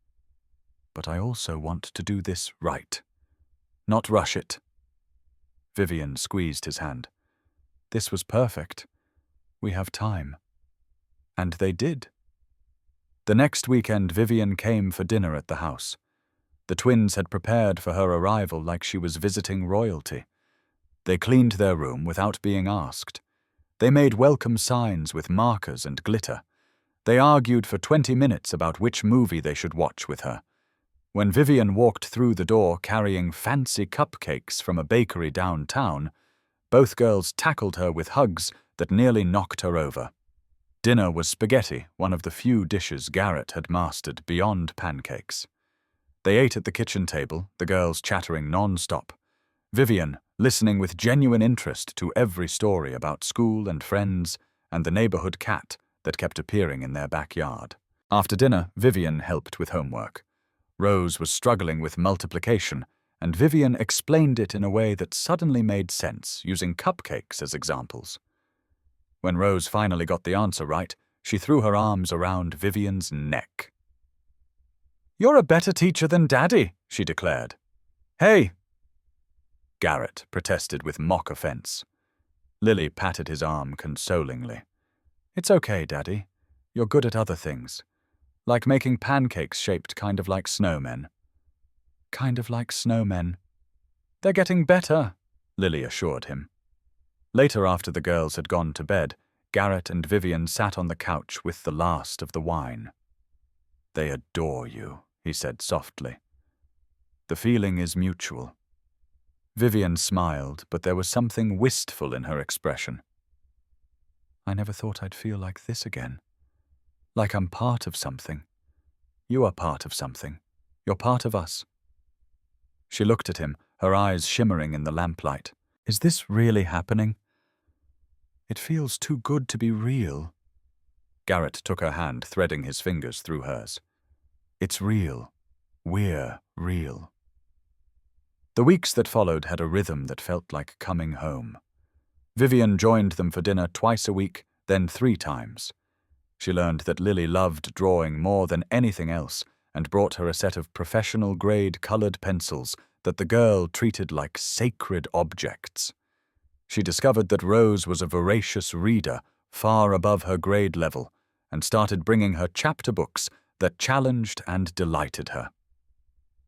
"But I also want to do this right. Not rush it." Vivian squeezed his hand. "This was perfect. We have time." And they did. The next weekend, Vivian came for dinner at the house. The twins had prepared for her arrival like she was visiting royalty. They cleaned their room without being asked. They made welcome signs with markers and glitter. They argued for 20 minutes about which movie they should watch with her. When Vivian walked through the door carrying fancy cupcakes from a bakery downtown, both girls tackled her with hugs that nearly knocked her over. Dinner was spaghetti, one of the few dishes Garrett had mastered beyond pancakes. They ate at the kitchen table, the girls chattering non-stop. Vivian listening with genuine interest to every story about school and friends and the neighborhood cat that kept appearing in their backyard. After dinner, Vivian helped with homework. Rose was struggling with multiplication, and Vivian explained it in a way that suddenly made sense, using cupcakes as examples. When Rose finally got the answer right, she threw her arms around Vivian's neck. "You're a better teacher than Daddy," she declared. "Hey!" Garrett protested with mock offense. Lily patted his arm consolingly. "It's okay, Daddy. You're good at other things. Like making pancakes shaped kind of like snowmen." "Kind of like snowmen." "They're getting better," Lily assured him. Later, after the girls had gone to bed, Garrett and Vivian sat on the couch with the last of the wine. "They adore you," he said softly. "The feeling is mutual." Vivian smiled, but there was something wistful in her expression. "I never thought I'd feel like this again. Like I'm part of something. You are part of something. You're part of us." She looked at him, her eyes shimmering in the lamplight. "Is this really happening? It feels too good to be real." Garrett took her hand, threading his fingers through hers. "It's real. We're real." The weeks that followed had a rhythm that felt like coming home. Vivian joined them for dinner twice a week, then 3 times. She learned that Lily loved drawing more than anything else and brought her a set of professional-grade colored pencils that the girl treated like sacred objects. She discovered that Rose was a voracious reader, far above her grade level, and started bringing her chapter books that challenged and delighted her.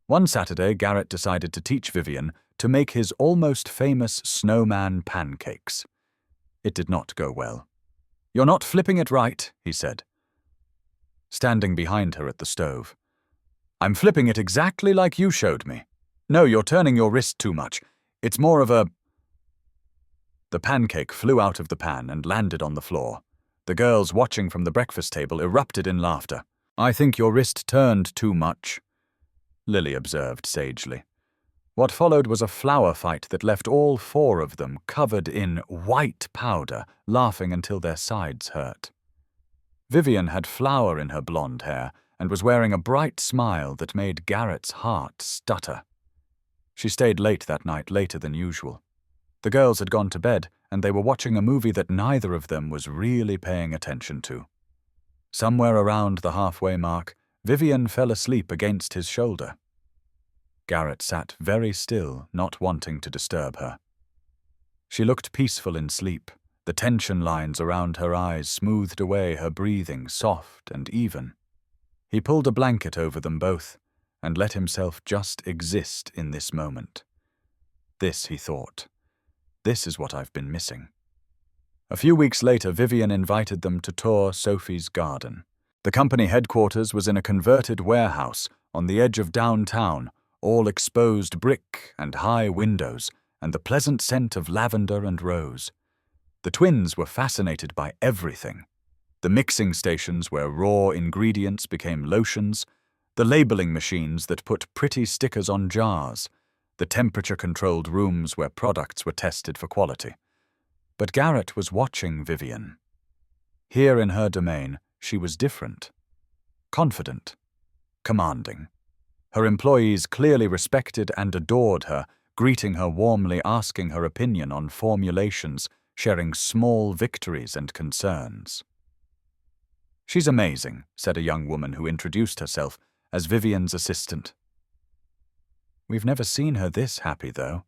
One Saturday, Garrett decided to teach Vivian to make his almost famous snowman pancakes. It did not go well. "You're not flipping it right," he said, standing behind her at the stove. "I'm flipping it exactly like you showed me. No, you're turning your wrist too much. It's more of a—" The pancake flew out of the pan and landed on the floor. The girls watching from the breakfast table erupted in laughter. "I think your wrist turned too much," Lily observed sagely. What followed was a flour fight that left all 4 of them covered in white powder, laughing until their sides hurt. Vivian had flour in her blonde hair and was wearing a bright smile that made Garrett's heart stutter. She stayed late that night, later than usual. The girls had gone to bed, and they were watching a movie that neither of them was really paying attention to. Somewhere around the halfway mark, Vivian fell asleep against his shoulder. Garrett sat very still, not wanting to disturb her. She looked peaceful in sleep, the tension lines around her eyes smoothed away, her breathing soft and even. He pulled a blanket over them both and let himself just exist in this moment. This, he thought, this is what I've been missing. A few weeks later, Vivian invited them to tour Sophie's garden. The company headquarters was in a converted warehouse on the edge of downtown, all exposed brick and high windows, and the pleasant scent of lavender and rose. The twins were fascinated by everything. The mixing stations where raw ingredients became lotions, the labeling machines that put pretty stickers on jars, the temperature-controlled rooms where products were tested for quality. But Garrett was watching Vivian. Here in her domain, she was different. Confident. Commanding. Her employees clearly respected and adored her, greeting her warmly, asking her opinion on formulations, sharing small victories and concerns. "She's amazing," said a young woman who introduced herself as Vivian's assistant. "We've never seen her this happy, though.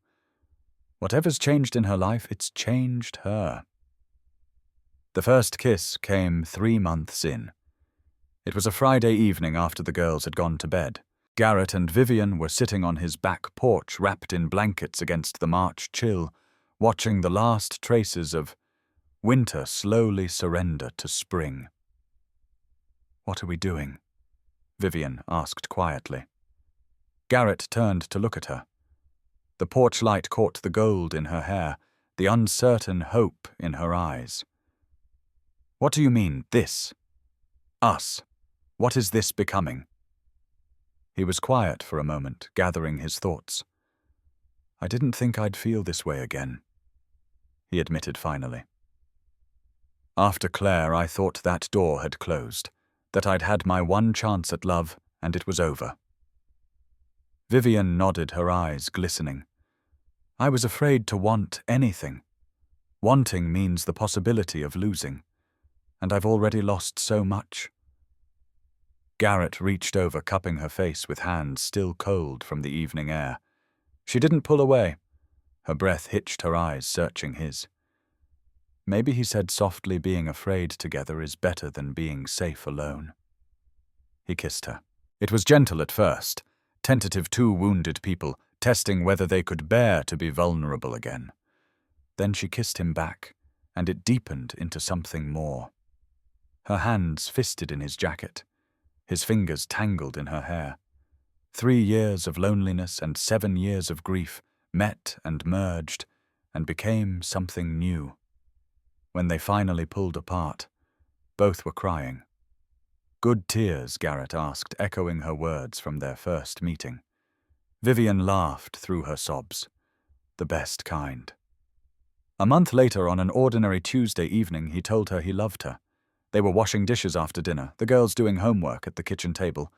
Whatever's changed in her life, it's changed her." The first kiss came 3 months in. It was a Friday evening after the girls had gone to bed. Garrett and Vivian were sitting on his back porch, wrapped in blankets against the March chill, watching the last traces of winter slowly surrender to spring. "What are we doing?" Vivian asked quietly. Garrett turned to look at her. The porch light caught the gold in her hair, the uncertain hope in her eyes. "What do you mean, this? Us? What is this becoming?" He was quiet for a moment, gathering his thoughts. "I didn't think I'd feel this way again," he admitted finally. "After Claire, I thought that door had closed, that I'd had my one chance at love, and it was over." Vivian nodded, her eyes glistening. "I was afraid to want anything. Wanting means the possibility of losing, and I've already lost so much." Garrett reached over, cupping her face with hands still cold from the evening air. She didn't pull away. Her breath hitched her eyes, searching his. Maybe, he said softly, being afraid together is better than being safe alone. He kissed her. It was gentle at first, tentative, 2 wounded people, testing whether they could bear to be vulnerable again. Then she kissed him back, and it deepened into something more. Her hands fisted in his jacket, his fingers tangled in her hair. 3 years of loneliness and 7 years of grief met and merged and became something new. When they finally pulled apart, both were crying. Good tears, Garrett asked, echoing her words from their first meeting. Vivian laughed through her sobs. The best kind. A month later, on an ordinary Tuesday evening, he told her he loved her. They were washing dishes after dinner, the girls doing homework at the kitchen table.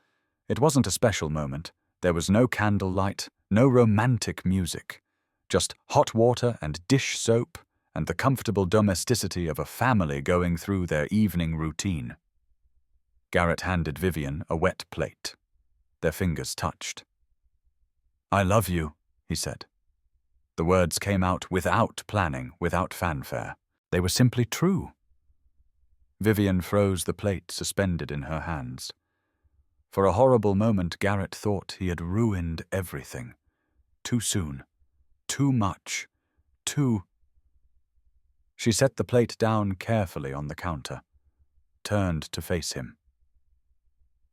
It wasn't a special moment. There was no candlelight, no romantic music. Just hot water and dish soap and the comfortable domesticity of a family going through their evening routine. Garrett handed Vivian a wet plate. Their fingers touched. "I love you," he said. The words came out without planning, without fanfare. They were simply true. Vivian froze the plate suspended in her hands. For a horrible moment, Garrett thought he had ruined everything. Too soon. Too much. Too... She set the plate down carefully on the counter, turned to face him.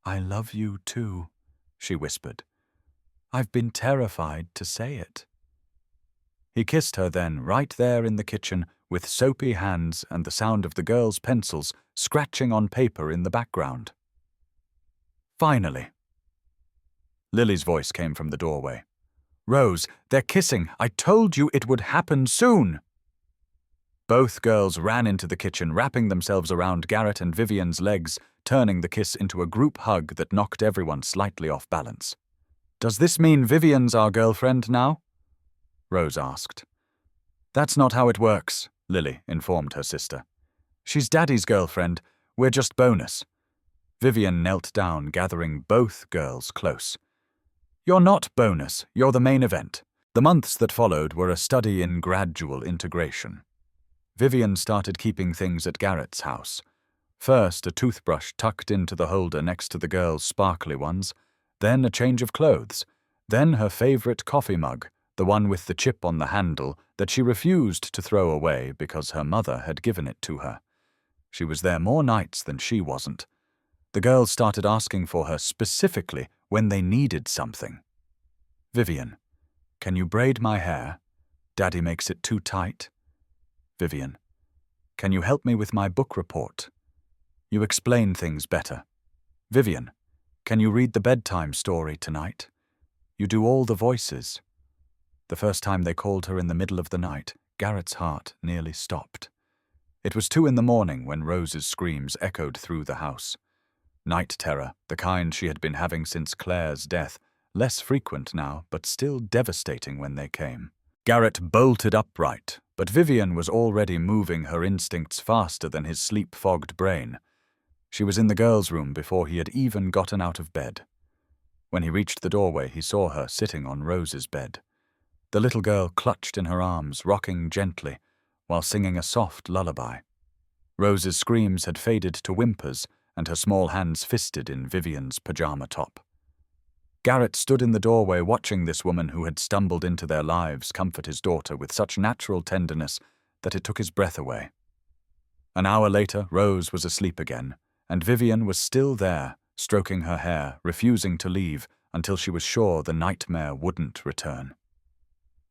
"I love you too," she whispered. "I've been terrified to say it." He kissed her then, right there in the kitchen, with soapy hands and the sound of the girls' pencils scratching on paper in the background. Finally. Lily's voice came from the doorway. "Rose, they're kissing. I told you it would happen soon." Both girls ran into the kitchen, wrapping themselves around Garrett and Vivian's legs, turning the kiss into a group hug that knocked everyone slightly off balance. "Does this mean Vivian's our girlfriend now?" Rose asked. "That's not how it works," Lily informed her sister. "She's Daddy's girlfriend. We're just bonus." Vivian knelt down, gathering both girls close. "You're not bonus. You're the main event." The months that followed were a study in gradual integration. Vivian started keeping things at Garrett's house. First, a toothbrush tucked into the holder next to the girls' sparkly ones, then a change of clothes, then her favorite coffee mug, the one with the chip on the handle that she refused to throw away because her mother had given it to her. She was there more nights than she wasn't. The girls started asking for her specifically when they needed something. "Vivian, can you braid my hair? Daddy makes it too tight." "Vivian, can you help me with my book report? You explain things better." "Vivian, can you read the bedtime story tonight? You do all the voices." The first time they called her in the middle of the night, Garrett's heart nearly stopped. It was 2 a.m. when Rose's screams echoed through the house. Night terror, the kind she had been having since Claire's death, less frequent now, but still devastating when they came. Garrett bolted upright, but Vivian was already moving her instincts faster than his sleep-fogged brain. She was in the girls' room before he had even gotten out of bed. When he reached the doorway, he saw her sitting on Rose's bed. The little girl clutched in her arms, rocking gently, while singing a soft lullaby. Rose's screams had faded to whimpers, and her small hands fisted in Vivian's pajama top. Garrett stood in the doorway watching this woman who had stumbled into their lives comfort his daughter with such natural tenderness that it took his breath away. An hour later, Rose was asleep again, and Vivian was still there, stroking her hair, refusing to leave until she was sure the nightmare wouldn't return.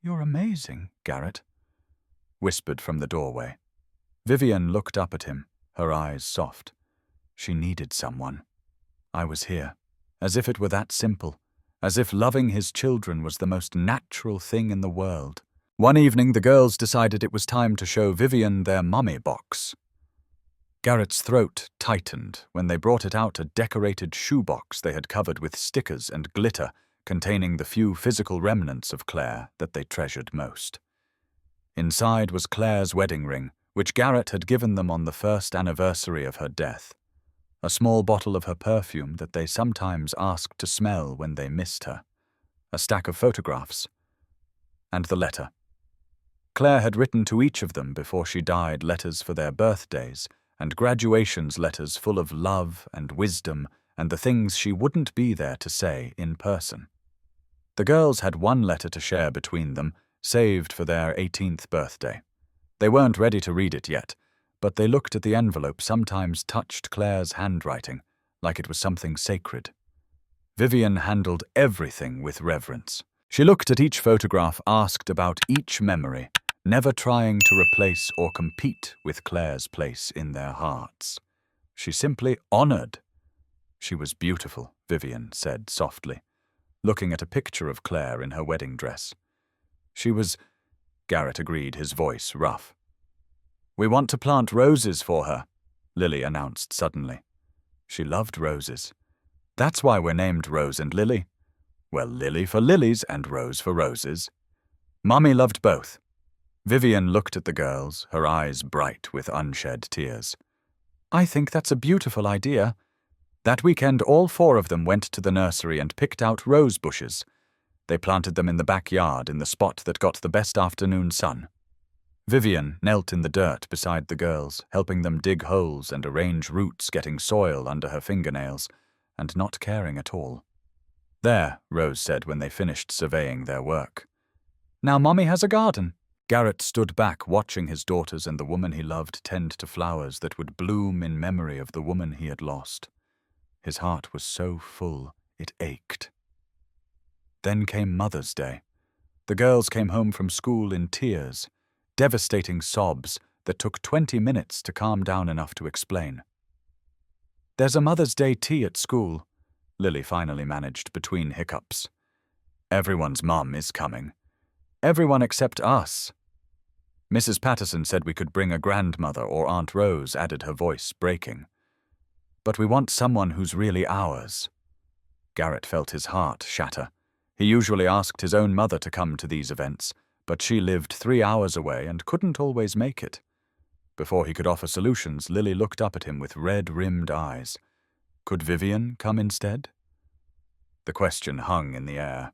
"You're amazing, Garrett," whispered from the doorway. Vivian looked up at him, her eyes soft. She needed someone. I was here. As if it were that simple. As if loving his children was the most natural thing in the world. One evening, the girls decided it was time to show Vivian their mummy box. Garrett's throat tightened when they brought it out, a decorated shoebox they had covered with stickers and glitter, containing the few physical remnants of Claire that they treasured most. Inside was Claire's wedding ring, which Garrett had given them on the first anniversary of her death. A small bottle of her perfume that they sometimes asked to smell when they missed her. A stack of photographs. And the letter. Claire had written to each of them before she died letters for their birthdays, and graduations letters full of love and wisdom and the things she wouldn't be there to say in person. The girls had one letter to share between them, saved for their 18th birthday. They weren't ready to read it yet, but they looked at the envelope, sometimes touched Claire's handwriting, like it was something sacred. Vivian handled everything with reverence. She looked at each photograph, asked about each memory, never trying to replace or compete with Claire's place in their hearts. She simply honored. She was beautiful, Vivian said softly, looking at a picture of Claire in her wedding dress. She was, Garrett agreed, his voice rough. We want to plant roses for her, Lily announced suddenly. She loved roses. That's why we're named Rose and Lily. Well, Lily for lilies and Rose for roses. Mummy loved both. Vivian looked at the girls, her eyes bright with unshed tears. I think that's a beautiful idea. That weekend, all 4 of them went to the nursery and picked out rose bushes. They planted them in the backyard in the spot that got the best afternoon sun. Vivian knelt in the dirt beside the girls, helping them dig holes and arrange roots, getting soil under her fingernails, and not caring at all. There, Rose said when they finished surveying their work. Now Mommy has a garden. Garrett stood back, watching his daughters and the woman he loved tend to flowers that would bloom in memory of the woman he had lost. His heart was so full, it ached. Then came Mother's Day. The girls came home from school in tears, devastating sobs that took 20 minutes to calm down enough to explain. There's a Mother's Day tea at school, Lily finally managed between hiccups. Everyone's mum is coming. Everyone except us. Mrs. Patterson said we could bring a grandmother or Aunt Rose, added, her voice breaking. But we want someone who's really ours. Garrett felt his heart shatter. He usually asked his own mother to come to these events, but she lived 3 hours away and couldn't always make it. Before he could offer solutions, Lily looked up at him with red-rimmed eyes. Could Vivian come instead? The question hung in the air.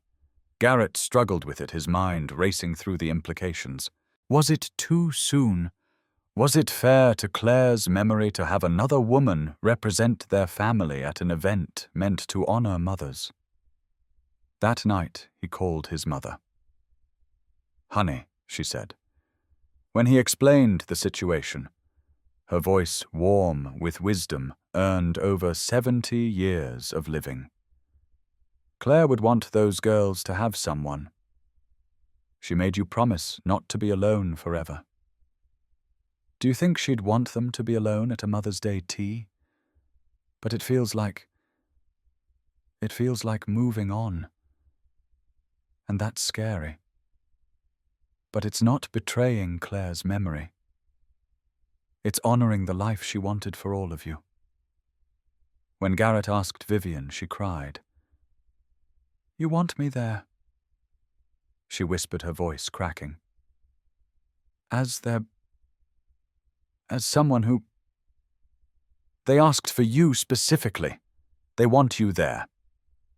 Garrett struggled with it, his mind racing through the implications. Was it too soon? Was it fair to Claire's memory to have another woman represent their family at an event meant to honor mothers? That night, he called his mother. Honey, she said. When he explained the situation, her voice warm with wisdom earned over 70 years of living. Claire would want those girls to have someone. She made you promise not to be alone forever. Do you think she'd want them to be alone at a Mother's Day tea? But it feels like moving on. And that's scary. But it's not betraying Claire's memory. It's honoring the life she wanted for all of you. When Garrett asked Vivian, she cried. You want me there? She whispered, her voice cracking. As someone who... They asked for you specifically. They want you there.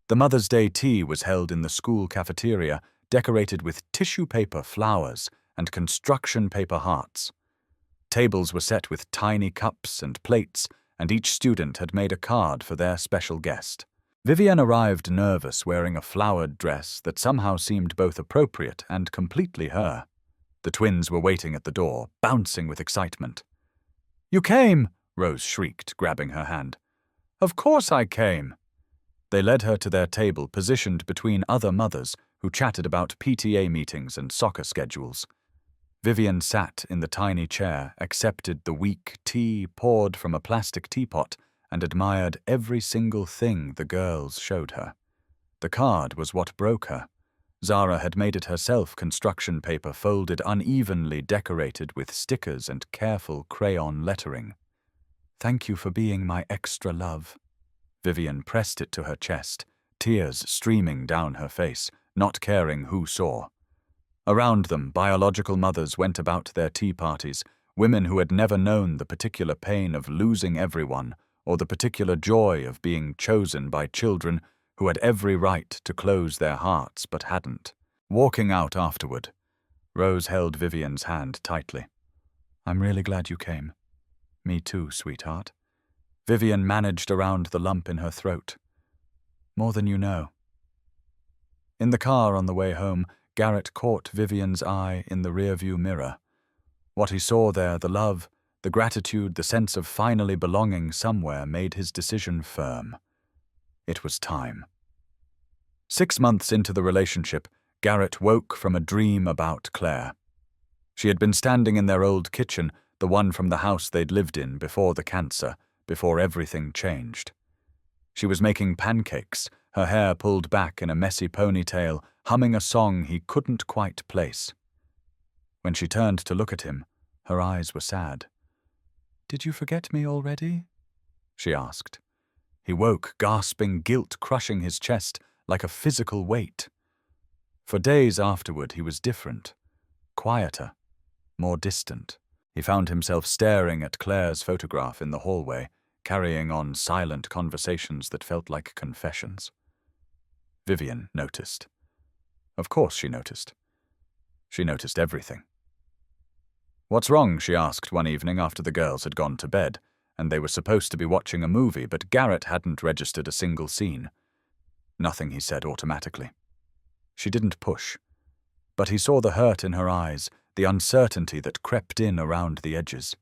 The Mother's Day tea was held in the school cafeteria, decorated with tissue paper flowers and construction paper hearts. Tables were set with tiny cups and plates, and each student had made a card for their special guest. Vivian arrived nervous, wearing a flowered dress that somehow seemed both appropriate and completely her. The twins were waiting at the door, bouncing with excitement. You came, Rose shrieked, grabbing her hand. Of course I came. They led her to their table, positioned between other mothers who chatted about PTA meetings and soccer schedules. Vivian sat in the tiny chair, accepted the weak tea poured from a plastic teapot, and admired every single thing the girls showed her. The card was what broke her. Zara had made it herself, construction paper folded unevenly, decorated with stickers and careful crayon lettering. Thank you for being my extra love. Vivian pressed it to her chest, tears streaming down her face, not caring who saw. Around them, biological mothers went about their tea parties, women who had never known the particular pain of losing everyone or the particular joy of being chosen by children who had every right to close their hearts but hadn't. Walking out afterward, Rose held Vivian's hand tightly. I'm really glad you came. Me too, sweetheart. Vivian managed around the lump in her throat. More than you know. In the car on the way home, Garrett caught Vivian's eye in the rearview mirror. What he saw there, the love, the gratitude, the sense of finally belonging somewhere, made his decision firm. It was time. 6 months into the relationship, Garrett woke from a dream about Claire. She had been standing in their old kitchen, the one from the house they'd lived in before the cancer, before everything changed. She was making pancakes, her hair pulled back in a messy ponytail, humming a song he couldn't quite place. When she turned to look at him, her eyes were sad. "Did you forget me already?" she asked. He woke, gasping, guilt crushing his chest like a physical weight. For days afterward he was different, quieter, more distant. He found himself staring at Claire's photograph in the hallway, carrying on silent conversations that felt like confessions. Vivian noticed. Of course she noticed. She noticed everything. "What's wrong?" she asked one evening after the girls had gone to bed, and they were supposed to be watching a movie, but Garrett hadn't registered a single scene. Nothing, he said automatically. She didn't push, but he saw the hurt in her eyes, the uncertainty that crept in around the edges.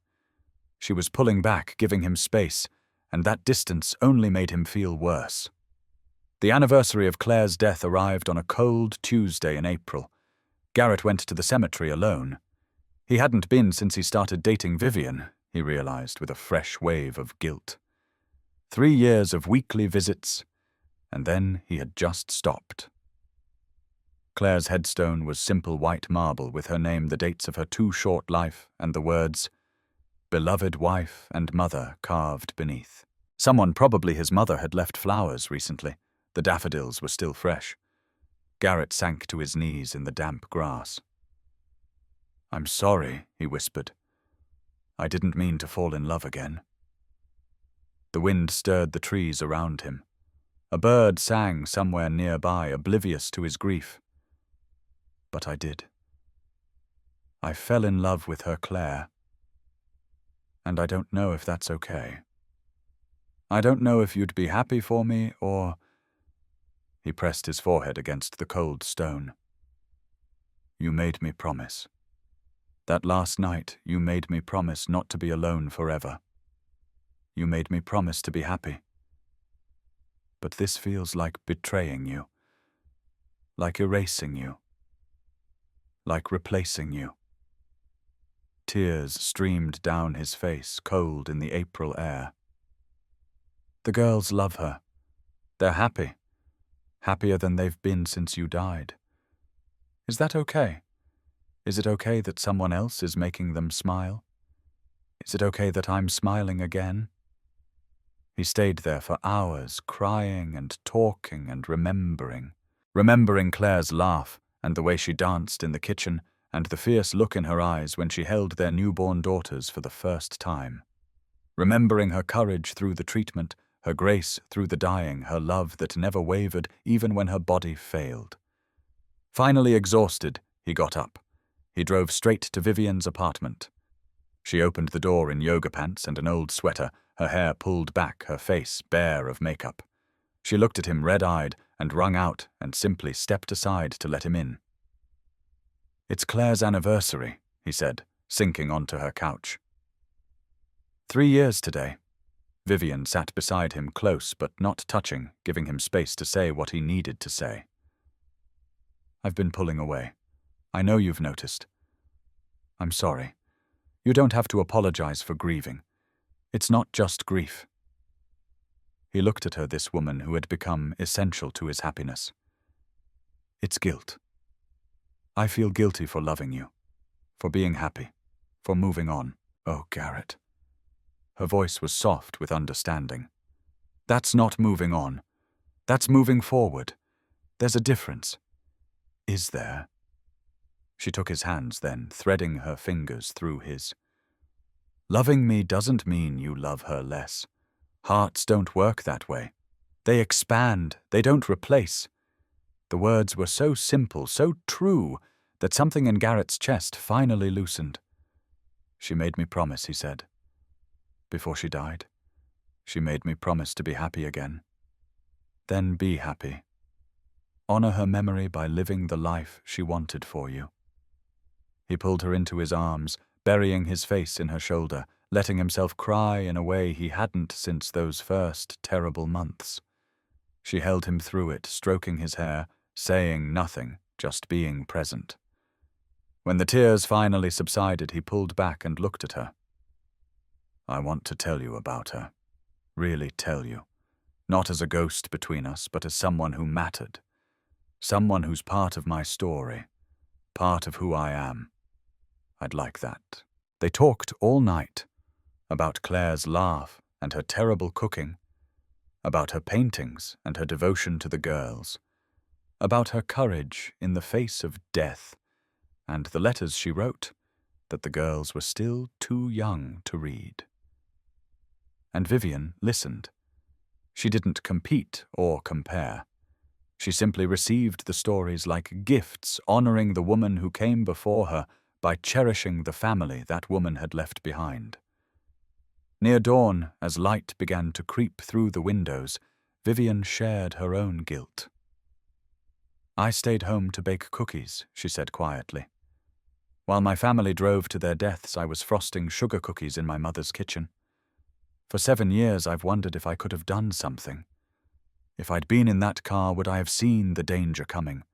She was pulling back, giving him space, and that distance only made him feel worse. The anniversary of Claire's death arrived on a cold Tuesday in April. Garrett went to the cemetery alone. He hadn't been since he started dating Vivian, he realized with a fresh wave of guilt. 3 years of weekly visits, and then he had just stopped. Claire's headstone was simple white marble with her name, the dates of her too short life, and the words, "Beloved wife and mother," carved beneath. Someone, probably his mother, had left flowers recently. The daffodils were still fresh. Garrett sank to his knees in the damp grass. "I'm sorry," he whispered. "I didn't mean to fall in love again." The wind stirred the trees around him. A bird sang somewhere nearby, oblivious to his grief. "But I did. I fell in love with her Claire. And I don't know if that's okay. I don't know if you'd be happy for me or—" He pressed his forehead against the cold stone. "You made me promise. That last night, you made me promise not to be alone forever. You made me promise to be happy. But this feels like betraying you, like erasing you, like replacing you." Tears streamed down his face, cold in the April air. "The girls love her. They're happy. Happier than they've been since you died. Is that okay? Is it okay that someone else is making them smile? Is it okay that I'm smiling again?" He stayed there for hours, crying and talking and remembering Claire's laugh and the way she danced in the kitchen and the fierce look in her eyes when she held their newborn daughters for the first time. Remembering her courage through the treatment, her grace through the dying, her love that never wavered even when her body failed. Finally exhausted, he got up. He drove straight to Vivian's apartment. She opened the door in yoga pants and an old sweater, her hair pulled back, her face bare of makeup. She looked at him red-eyed and wrung out and simply stepped aside to let him in. "It's Claire's anniversary," he said, sinking onto her couch. 3 years today. Vivian sat beside him, close but not touching, giving him space to say what he needed to say. "I've been pulling away. I know you've noticed. I'm sorry. You don't have to apologize for grieving. It's not just grief." He looked at her, this woman who had become essential to his happiness. "It's guilt. I feel guilty for loving you, for being happy, for moving on." "Oh, Garrett." Her voice was soft with understanding. "That's not moving on. That's moving forward. There's a difference." "Is there?" She took his hands then, threading her fingers through his. "Loving me doesn't mean you love her less. Hearts don't work that way. They expand, they don't replace." The words were so simple, so true, that something in Garrett's chest finally loosened. "She made me promise," he said. "Before she died, she made me promise to be happy again. Then be happy. Honor her memory by living the life she wanted for you." He pulled her into his arms, burying his face in her shoulder, letting himself cry in a way he hadn't since those first terrible months. She held him through it, stroking his hair, saying nothing, just being present. When the tears finally subsided, he pulled back and looked at her. "I want to tell you about her. Really tell you. Not as a ghost between us, but as someone who mattered. Someone who's part of my story. Part of who I am. I'd like that." They talked all night. About Claire's laugh and her terrible cooking. About her paintings and her devotion to the girls. About her courage in the face of death. And the letters she wrote, that the girls were still too young to read. And Vivian listened. She didn't compete or compare. She simply received the stories like gifts, honoring the woman who came before her by cherishing the family that woman had left behind. Near dawn, as light began to creep through the windows, Vivian shared her own guilt. "I stayed home to bake cookies," she said quietly. "While my family drove to their deaths, I was frosting sugar cookies in my mother's kitchen. For 7 years, I've wondered if I could have done something. If I'd been in that car, would I have seen the danger coming?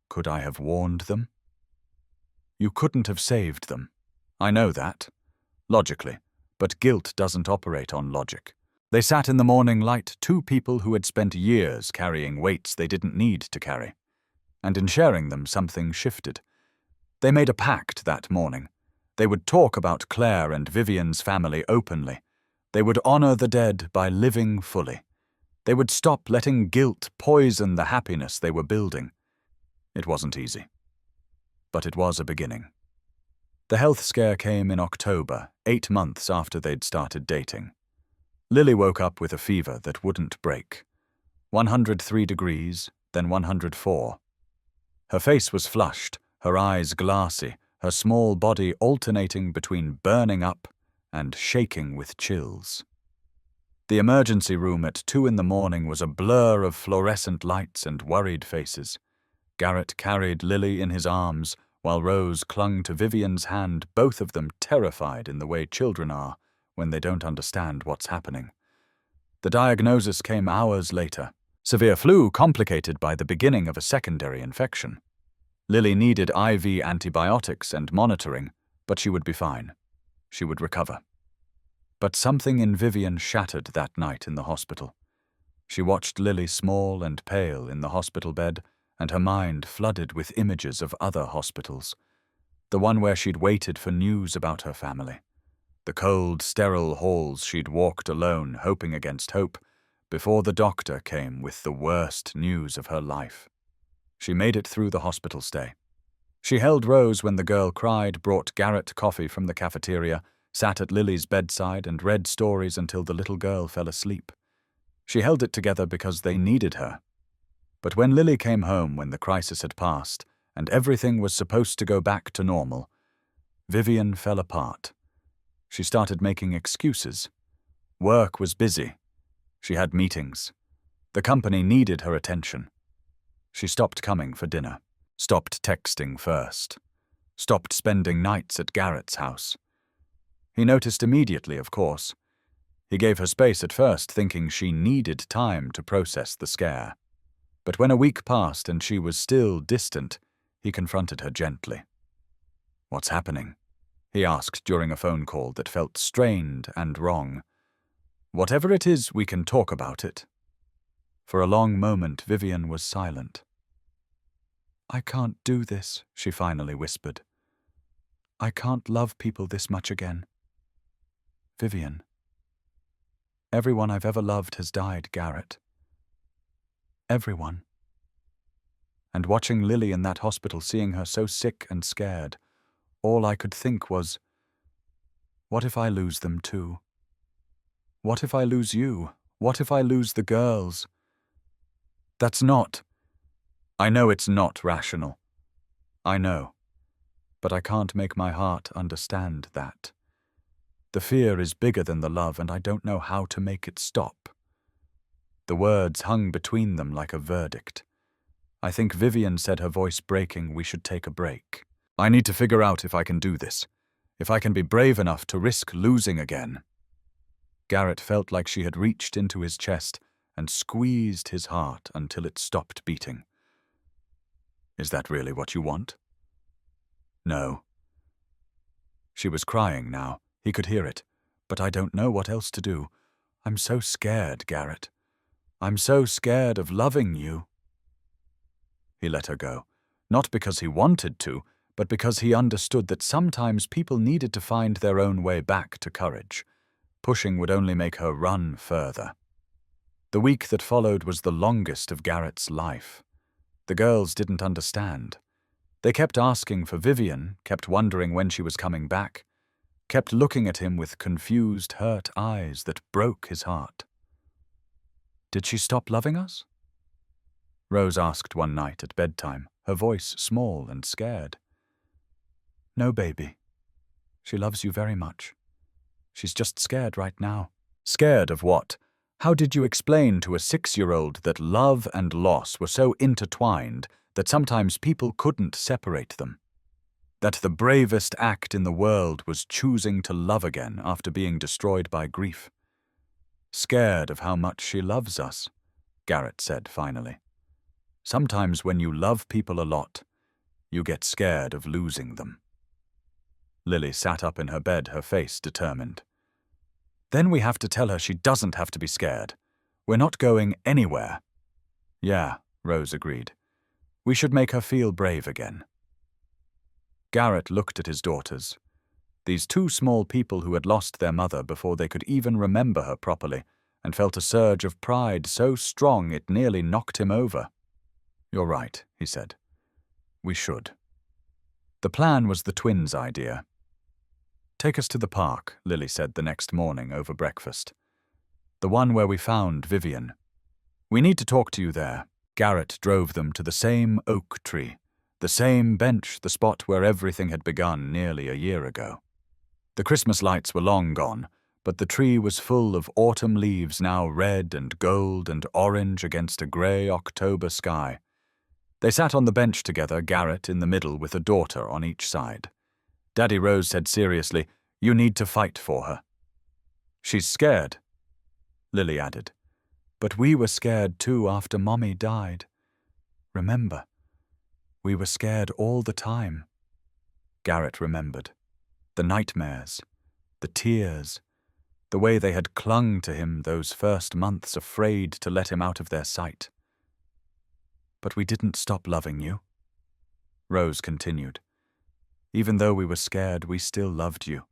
Could I have warned them?" "You couldn't have saved them. I know that. Logically. But guilt doesn't operate on logic." They sat in the morning light, two people who had spent years carrying weights they didn't need to carry. And in sharing them, something shifted. They made a pact that morning. They would talk about Claire and Vivian's family openly. They would honor the dead by living fully. They would stop letting guilt poison the happiness they were building. It wasn't easy. But it was a beginning. The health scare came in October, 8 months after they'd started dating. Lily woke up with a fever that wouldn't break. 103 degrees, then 104. Her face was flushed, her eyes glassy, her small body alternating between burning up and shaking with chills. The emergency room at 2 in the morning was a blur of fluorescent lights and worried faces. Garrett carried Lily in his arms, while Rose clung to Vivian's hand, both of them terrified in the way children are when they don't understand what's happening. The diagnosis came hours later. Severe flu complicated by the beginning of a secondary infection. Lily needed IV antibiotics and monitoring, but she would be fine. She would recover. But something in Vivian shattered that night in the hospital. She watched Lily small and pale in the hospital bed, and her mind flooded with images of other hospitals. The one where she'd waited for news about her family. The cold, sterile halls she'd walked alone, hoping against hope, before the doctor came with the worst news of her life. She made it through the hospital stay. She held Rose when the girl cried, brought Garrett coffee from the cafeteria, sat at Lily's bedside and read stories until the little girl fell asleep. She held it together because they needed her. But when Lily came home when the crisis had passed, and everything was supposed to go back to normal, Vivian fell apart. She started making excuses. Work was busy. She had meetings. The company needed her attention. She stopped coming for dinner, stopped texting first, stopped spending nights at Garrett's house. He noticed immediately, of course. He gave her space at first, thinking she needed time to process the scare. But when a week passed and she was still distant, he confronted her gently. "What's happening?" he asked during a phone call that felt strained and wrong. "Whatever it is, we can talk about it." For a long moment, Vivian was silent. "I can't do this," she finally whispered. "I can't love people this much again. Vivian. Everyone I've ever loved has died, Garrett. Everyone." And watching Lily in that hospital, seeing her so sick and scared, all I could think was, what if I lose them too? What if I lose you? What if I lose the girls? I know it's not rational. I know. But I can't make my heart understand that. The fear is bigger than the love, and I don't know how to make it stop. The words hung between them like a verdict. I think Vivian said, her voice breaking, "We should take a break. I need to figure out if I can do this. if I can be brave enough to risk losing again. Garrett felt like she had reached into his chest and squeezed his heart until it stopped beating. Is that really what you want? No. She was crying now. He could hear it. But I don't know what else to do. I'm so scared, Garrett. I'm so scared of loving you. He let her go, not because he wanted to, but because he understood that sometimes people needed to find their own way back to courage. Pushing would only make her run further. The week that followed was the longest of Garrett's life. The girls didn't understand. They kept asking for Vivian, kept wondering when she was coming back, kept looking at him with confused, hurt eyes that broke his heart. Did she stop loving us? Rose asked one night at bedtime, her voice small and scared. No, baby. She loves you very much. She's just scared right now. Scared of what? How did you explain to a 6-year-old that love and loss were so intertwined that sometimes people couldn't separate them? That the bravest act in the world was choosing to love again after being destroyed by grief? Scared of how much she loves us, Garrett said finally. Sometimes when you love people a lot, you get scared of losing them. Lily sat up in her bed, her face determined. Then we have to tell her she doesn't have to be scared. We're not going anywhere. Yeah, Rose agreed. We should make her feel brave again. Garrett looked at his daughters. These two small people who had lost their mother before they could even remember her properly, and felt a surge of pride so strong it nearly knocked him over. You're right, he said. We should. The plan was the twins' idea. Take us to the park, Lily said the next morning over breakfast. The one where we found Vivian. We need to talk to you there. Garrett drove them to the same oak tree, the same bench, the spot where everything had begun nearly a year ago. The Christmas lights were long gone, but the tree was full of autumn leaves now red and gold and orange against a grey October sky. They sat on the bench together, Garrett in the middle with a daughter on each side. Daddy Rose said seriously, You need to fight for her. She's scared, Lily added. But we were scared too after Mommy died. Remember, we were scared all the time. Garrett remembered. The nightmares, the tears, the way they had clung to him those first months, afraid to let him out of their sight. But we didn't stop loving you, Rose continued. Even though we were scared, we still loved you.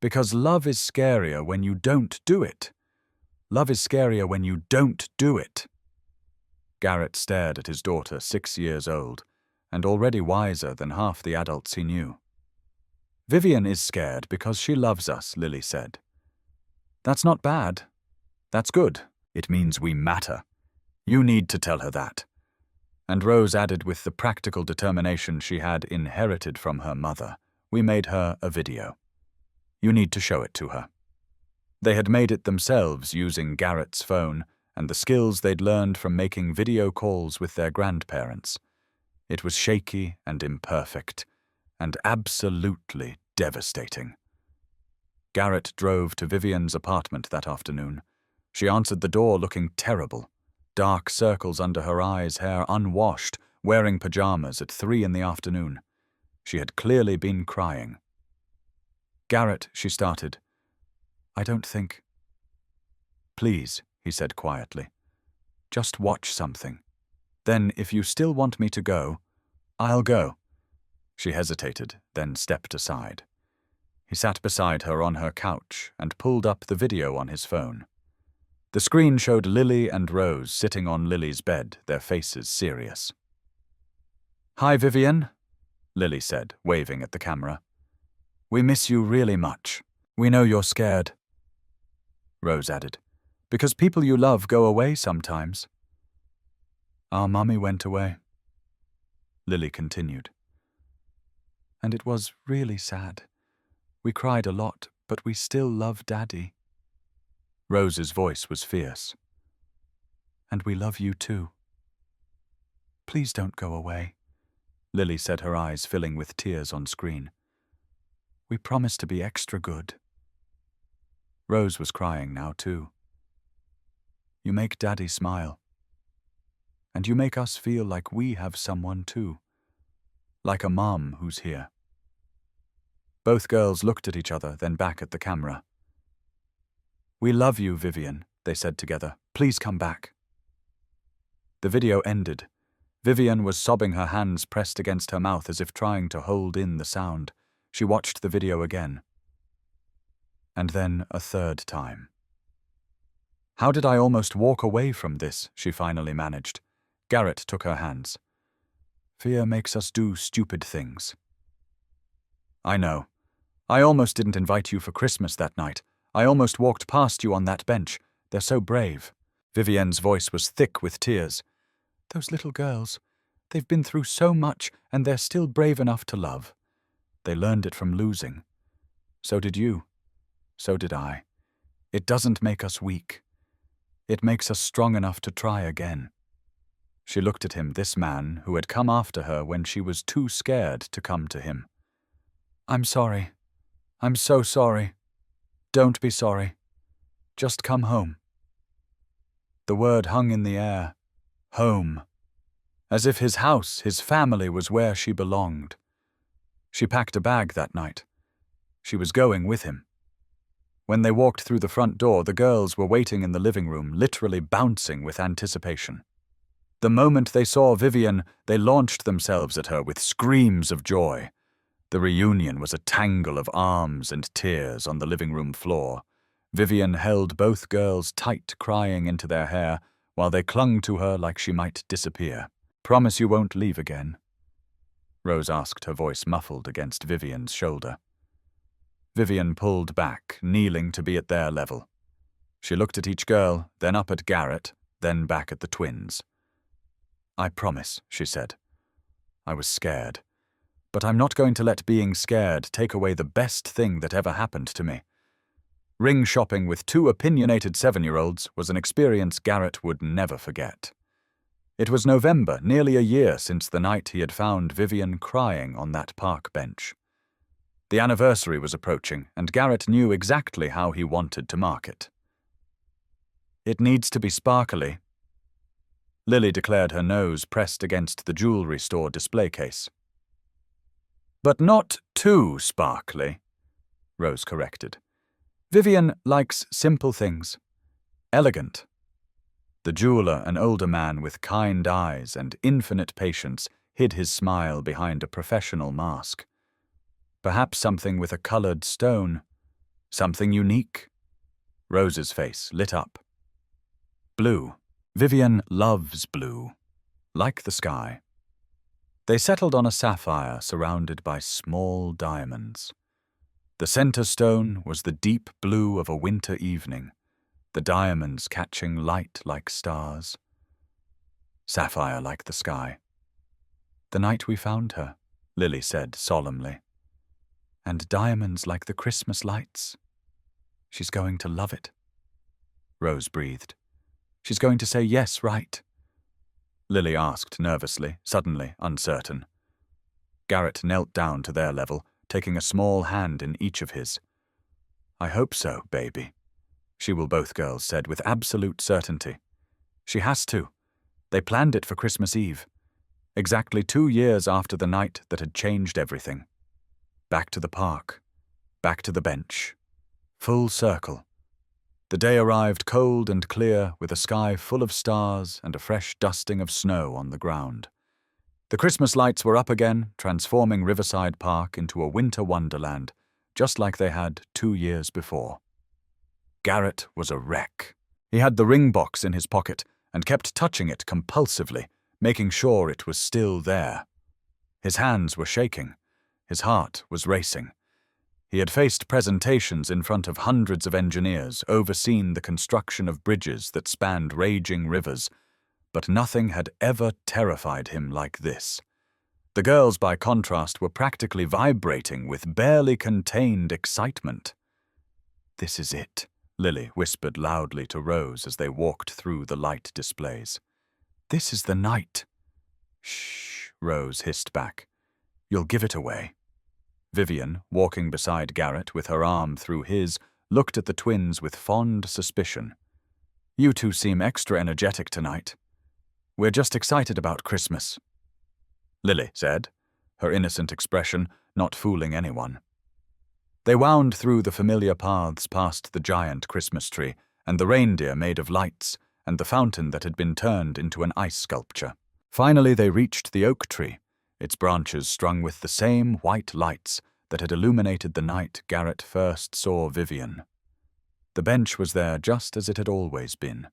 Because love is scarier when you don't do it. Love is scarier when you don't do it. Garrett stared at his daughter, 6 years old, and already wiser than half the adults he knew. Vivian is scared because she loves us, Lily said. That's not bad. That's good. It means we matter. You need to tell her that. And Rose added with the practical determination she had inherited from her mother, we made her a video. You need to show it to her. They had made it themselves using Garrett's phone and the skills they'd learned from making video calls with their grandparents. It was shaky and imperfect, and absolutely devastating. Garrett drove to Vivian's apartment that afternoon. She answered the door looking terrible. Dark circles under her eyes, hair unwashed, wearing pajamas at 3 in the afternoon. She had clearly been crying. Garrett, she started. I don't think. Please, he said quietly. Just watch something. Then, if you still want me to go, I'll go. She hesitated, then stepped aside. He sat beside her on her couch and pulled up the video on his phone. The screen showed Lily and Rose sitting on Lily's bed, their faces serious. Hi, Vivian, Lily said, waving at the camera. We miss you really much. We know you're scared. Rose added, because people you love go away sometimes. Our mummy went away, Lily continued. And it was really sad. We cried a lot, but we still love Daddy. Rose's voice was fierce. And we love you too. Please don't go away, Lily said, her eyes filling with tears on screen. We promise to be extra good. Rose was crying now, too. You make Daddy smile. And you make us feel like we have someone, too. Like a mom who's here. Both girls looked at each other, then back at the camera. We love you, Vivian, they said together. Please come back. The video ended. Vivian was sobbing, her hands pressed against her mouth as if trying to hold in the sound. She watched the video again. And then a third time. How did I almost walk away from this, she finally managed. Garrett took her hands. Fear makes us do stupid things. I know. I almost didn't invite you for Christmas that night. I almost walked past you on that bench. They're so brave. Vivian's voice was thick with tears. Those little girls, they've been through so much and they're still brave enough to love. They learned it from losing. So did you. So did I. It doesn't make us weak. It makes us strong enough to try again. She looked at him, this man who had come after her when she was too scared to come to him. I'm sorry. I'm so sorry. Don't be sorry. Just come home. The word hung in the air. Home. As if his house, his family was where she belonged. She packed a bag that night. She was going with him. When they walked through the front door, the girls were waiting in the living room, literally bouncing with anticipation. The moment they saw Vivian, they launched themselves at her with screams of joy. The reunion was a tangle of arms and tears on the living room floor. Vivian held both girls tight, crying into their hair, while they clung to her like she might disappear. Promise you won't leave again? Rose asked, her voice muffled against Vivian's shoulder. Vivian pulled back, kneeling to be at their level. She looked at each girl, then up at Garrett, then back at the twins. I promise, she said. I was scared. But I'm not going to let being scared take away the best thing that ever happened to me. Ring shopping with two opinionated 7-year-olds was an experience Garrett would never forget. It was November, nearly a year since the night he had found Vivian crying on that park bench. The anniversary was approaching, and Garrett knew exactly how he wanted to mark it. It needs to be sparkly. Lily declared, her nose pressed against the jewelry store display case. But not too sparkly, Rose corrected. Vivian likes simple things. Elegant. The jeweler, an older man with kind eyes and infinite patience, hid his smile behind a professional mask. Perhaps something with a colored stone. Something unique. Rose's face lit up. Blue. Vivian loves blue. Like the sky. They settled on a sapphire surrounded by small diamonds. The center stone was the deep blue of a winter evening, the diamonds catching light like stars. Sapphire like the sky. The night we found her, Lily said solemnly. And diamonds like the Christmas lights. She's going to love it. Rose breathed. She's going to say yes, right? Lily asked nervously, suddenly uncertain. Garrett knelt down to their level, taking a small hand in each of his. I hope so, baby, she will, both girls said with absolute certainty. She has to. They planned it for Christmas Eve. Exactly 2 years after the night that had changed everything. Back to the park. Back to the bench. Full circle. The day arrived cold and clear, with a sky full of stars and a fresh dusting of snow on the ground. The Christmas lights were up again, transforming Riverside Park into a winter wonderland, just like they had 2 years before. Garrett was a wreck. He had the ring box in his pocket and kept touching it compulsively, making sure it was still there. His hands were shaking. His heart was racing. He had faced presentations in front of hundreds of engineers, overseen the construction of bridges that spanned raging rivers, but nothing had ever terrified him like this. The girls, by contrast, were practically vibrating with barely contained excitement. This is it, Lily whispered loudly to Rose as they walked through the light displays. This is the night. Shh, Rose hissed back. You'll give it away. Vivian, walking beside Garrett with her arm through his, looked at the twins with fond suspicion. "You two seem extra energetic tonight. We're just excited about Christmas," Lily said, her innocent expression not fooling anyone. They wound through the familiar paths past the giant Christmas tree and the reindeer made of lights and the fountain that had been turned into an ice sculpture. Finally they reached the oak tree, its branches strung with the same white lights that had illuminated the night Garrett first saw Vivian. The bench was there just as it had always been.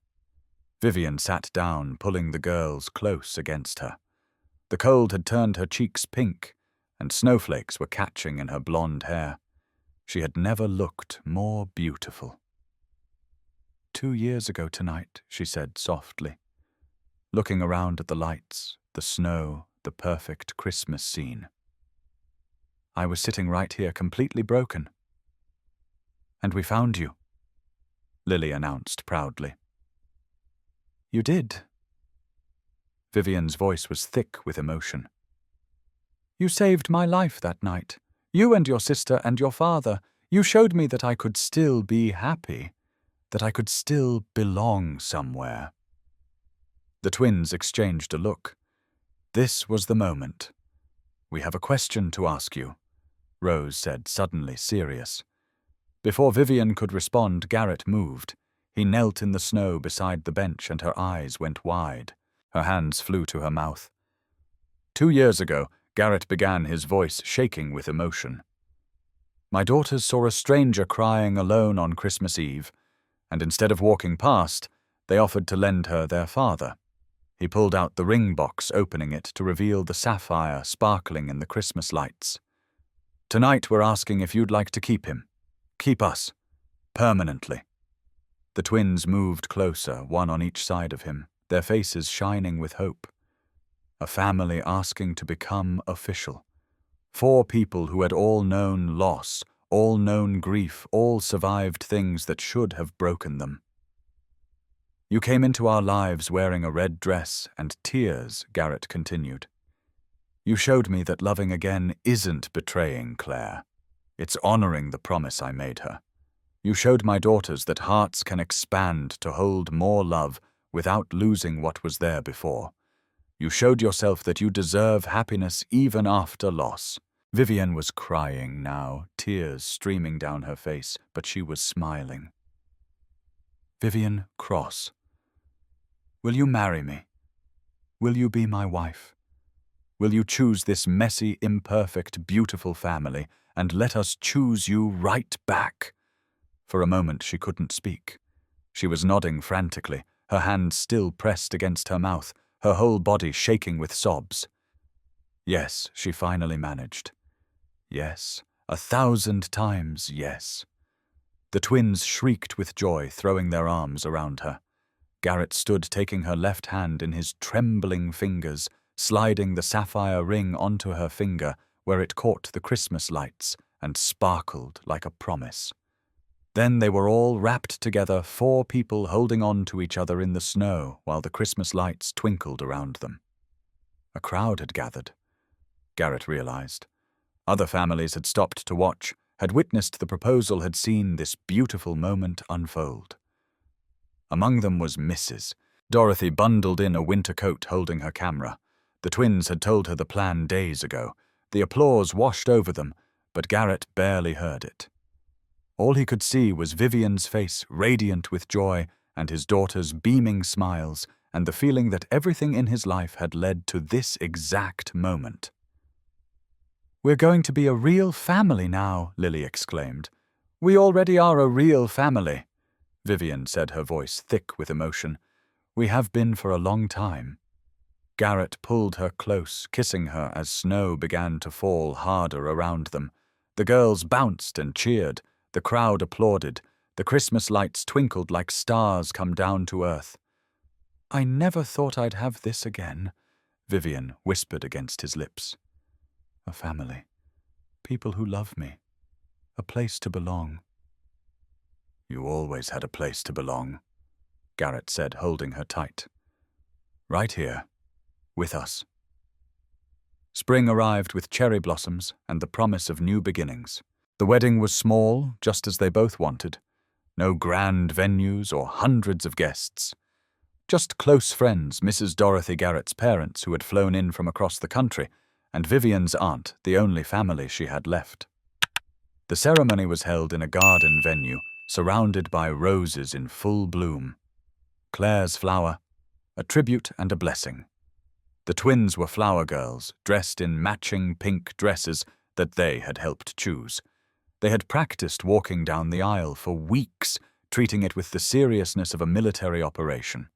Vivian sat down, pulling the girls close against her. The cold had turned her cheeks pink, and snowflakes were catching in her blonde hair. She had never looked more beautiful. 2 years ago tonight, she said softly, looking around at the lights, the snow, the perfect Christmas scene. I was sitting right here completely broken. And we found you, Lily announced proudly. You did. Vivian's voice was thick with emotion. You saved my life that night. You and your sister and your father. You showed me that I could still be happy, that I could still belong somewhere. The twins exchanged a look. This was the moment. We have a question to ask you, Rose said, suddenly serious. Before Vivian could respond, Garrett moved. He knelt in the snow beside the bench and her eyes went wide. Her hands flew to her mouth. 2 years ago, Garrett began, his voice shaking with emotion. My daughters saw a stranger crying alone on Christmas Eve, and instead of walking past, they offered to lend her their father. He pulled out the ring box, opening it to reveal the sapphire sparkling in the Christmas lights. Tonight we're asking if you'd like to keep him. Keep us. Permanently. The twins moved closer, one on each side of him, their faces shining with hope. A family asking to become official. 4 people who had all known loss, all known grief, all survived things that should have broken them. You came into our lives wearing a red dress and tears, Garrett continued. You showed me that loving again isn't betraying Claire. It's honoring the promise I made her. You showed my daughters that hearts can expand to hold more love without losing what was there before. You showed yourself that you deserve happiness even after loss. Vivian was crying now, tears streaming down her face, but she was smiling. Vivian Cross. Will you marry me? Will you be my wife? Will you choose this messy, imperfect, beautiful family and let us choose you right back? For a moment she couldn't speak. She was nodding frantically, her hand still pressed against her mouth, her whole body shaking with sobs. Yes, she finally managed. Yes, 1,000 times yes. The twins shrieked with joy, throwing their arms around her. Garrett stood taking her left hand in his trembling fingers, sliding the sapphire ring onto her finger where it caught the Christmas lights and sparkled like a promise. Then they were all wrapped together, 4 people holding on to each other in the snow while the Christmas lights twinkled around them. A crowd had gathered, Garrett realized. Other families had stopped to watch, had witnessed the proposal, had seen this beautiful moment unfold. Among them was Mrs. Dorothy, bundled in a winter coat, holding her camera. The twins had told her the plan days ago. The applause washed over them, but Garrett barely heard it. All he could see was Vivian's face, radiant with joy, and his daughter's beaming smiles, and the feeling that everything in his life had led to this exact moment. We're going to be a real family now, Lily exclaimed. We already are a real family, Vivian said, her voice thick with emotion. We have been for a long time. Garrett pulled her close, kissing her as snow began to fall harder around them. The girls bounced and cheered. The crowd applauded. The Christmas lights twinkled like stars come down to earth. I never thought I'd have this again, Vivian whispered against his lips. A family. People who love me. A place to belong. You always had a place to belong, Garrett said, holding her tight. Right here, with us. Spring arrived with cherry blossoms and the promise of new beginnings. The wedding was small, just as they both wanted. No grand venues or hundreds of guests. Just close friends, Mrs. Dorothy Garrett's parents who had flown in from across the country, and Vivian's aunt, the only family she had left. The ceremony was held in a garden venue, surrounded by roses in full bloom. Claire's flower, a tribute and a blessing. The twins were flower girls, dressed in matching pink dresses that they had helped choose. They had practiced walking down the aisle for weeks, treating it with the seriousness of a military operation.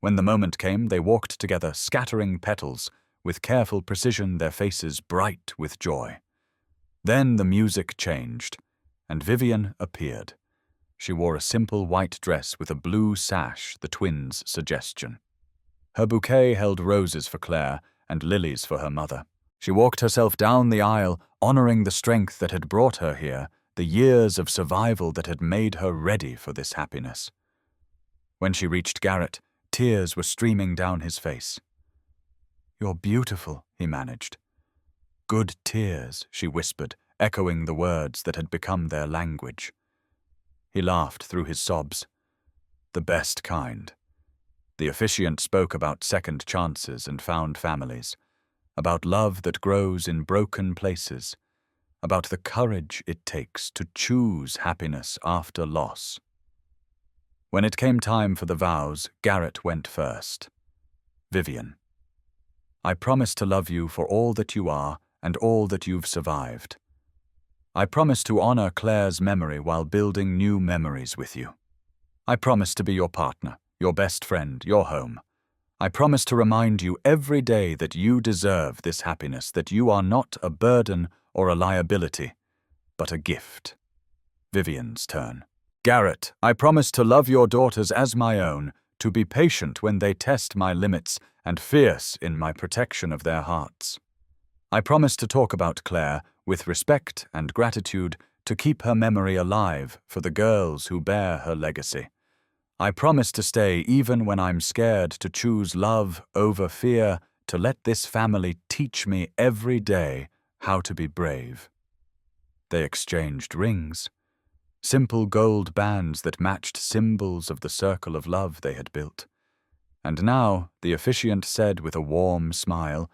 When the moment came, they walked together, scattering petals, with careful precision, their faces bright with joy. Then the music changed, and Vivian appeared. She wore a simple white dress with a blue sash, the twins' suggestion. Her bouquet held roses for Claire and lilies for her mother. She walked herself down the aisle, honoring the strength that had brought her here, the years of survival that had made her ready for this happiness. When she reached Garrett, tears were streaming down his face. "You're beautiful," he managed. "Good tears," she whispered, echoing the words that had become their language. He laughed through his sobs. "The best kind." The officiant spoke about second chances and found families, about love that grows in broken places, about the courage it takes to choose happiness after loss. When it came time for the vows, Garrett went first. "Vivian, I promise to love you for all that you are and all that you've survived. I promise to honor Claire's memory while building new memories with you. I promise to be your partner, your best friend, your home. I promise to remind you every day that you deserve this happiness, that you are not a burden or a liability, but a gift." Vivian's turn. "Garrett, I promise to love your daughters as my own, to be patient when they test my limits and fierce in my protection of their hearts. I promise to talk about Claire with respect and gratitude, to keep her memory alive for the girls who bear her legacy. I promise to stay even when I'm scared, to choose love over fear, to let this family teach me every day how to be brave." They exchanged rings, simple gold bands that matched symbols of the circle of love they had built. And now, the officiant said with a warm smile,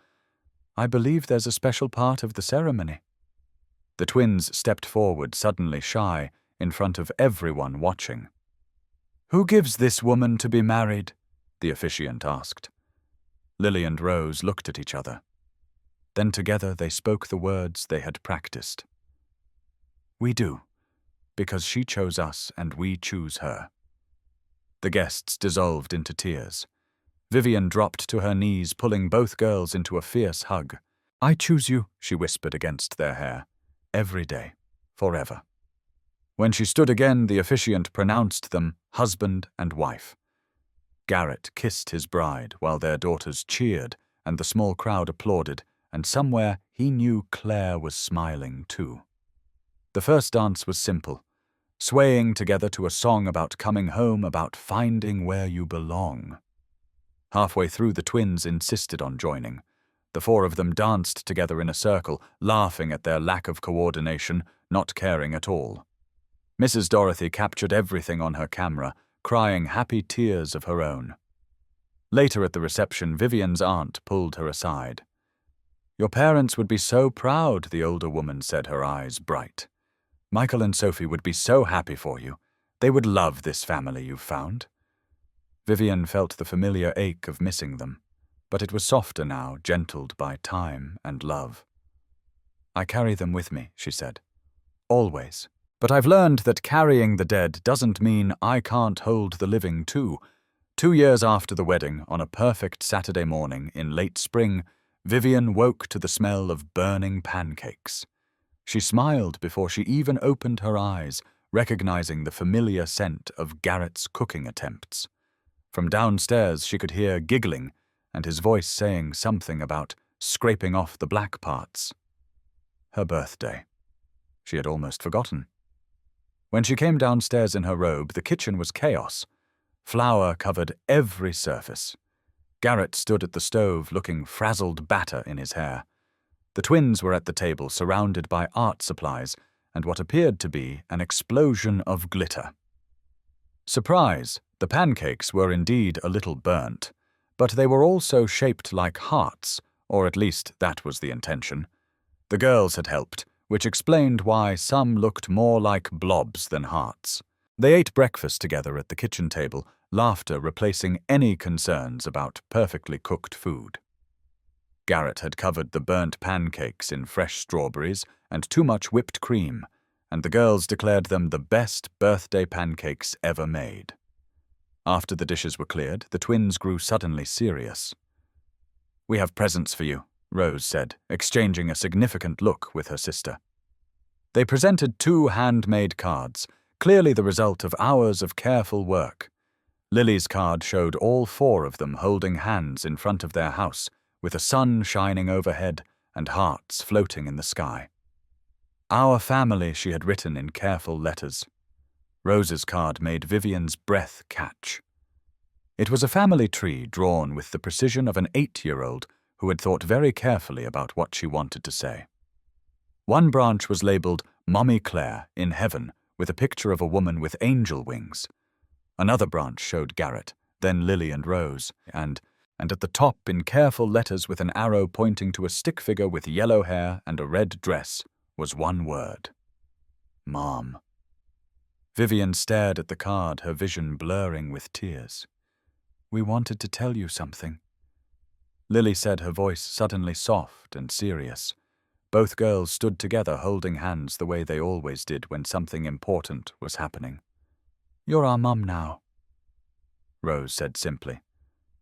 "I believe there's a special part of the ceremony." The twins stepped forward, suddenly shy, in front of everyone watching. "Who gives this woman to be married?" the officiant asked. Lily and Rose looked at each other. Then together they spoke the words they had practiced. "We do, because she chose us and we choose her." The guests dissolved into tears. Vivian dropped to her knees, pulling both girls into a fierce hug. "I choose you," she whispered against their hair, "every day, forever." When she stood again, the officiant pronounced them husband and wife. Garrett kissed his bride while their daughters cheered and the small crowd applauded, and somewhere he knew Claire was smiling too. The first dance was simple, swaying together to a song about coming home, about finding where you belong. Halfway through, the twins insisted on joining. The four of them danced together in a circle, laughing at their lack of coordination, not caring at all. Mrs. Dorothy captured everything on her camera, crying happy tears of her own. Later at the reception, Vivian's aunt pulled her aside. "Your parents would be so proud," the older woman said, her eyes bright. "Michael and Sophie would be so happy for you. They would love this family you've found." Vivian felt the familiar ache of missing them, but it was softer now, gentled by time and love. "I carry them with me," she said. "Always. But I've learned that carrying the dead doesn't mean I can't hold the living too." 2 years after the wedding, on a perfect Saturday morning in late spring, Vivian woke to the smell of burning pancakes. She smiled before she even opened her eyes, recognizing the familiar scent of Garrett's cooking attempts. From downstairs she could hear giggling and his voice saying something about scraping off the black parts. Her birthday. She had almost forgotten. When she came downstairs in her robe, the kitchen was chaos. Flour covered every surface. Garrett stood at the stove, looking frazzled batter in his hair. The twins were at the table surrounded by art supplies and what appeared to be an explosion of glitter. Surprise, the pancakes were indeed a little burnt, but they were also shaped like hearts, or at least that was the intention. The girls had helped, which explained why some looked more like blobs than hearts. They ate breakfast together at the kitchen table, laughter replacing any concerns about perfectly cooked food. Garrett had covered the burnt pancakes in fresh strawberries and too much whipped cream, and the girls declared them the best birthday pancakes ever made. After the dishes were cleared, the twins grew suddenly serious. "We have presents for you," Rose said, exchanging a significant look with her sister. They presented 2 handmade cards, clearly the result of hours of careful work. Lily's card showed all 4 of them holding hands in front of their house, with the sun shining overhead and hearts floating in the sky. "Our family," she had written in careful letters. Rose's card made Vivian's breath catch. It was a family tree drawn with the precision of an 8-year-old who had thought very carefully about what she wanted to say. One branch was labeled Mommy Claire in heaven with a picture of a woman with angel wings. Another branch showed Garrett, then Lily and Rose, and at the top in careful letters with an arrow pointing to a stick figure with yellow hair and a red dress was one word: Mom. Vivian stared at the card, her vision blurring with tears. "We wanted to tell you something." Lily said, her voice suddenly soft and serious. Both girls stood together holding hands the way they always did when something important was happening. "You're our mum now," Rose said simply.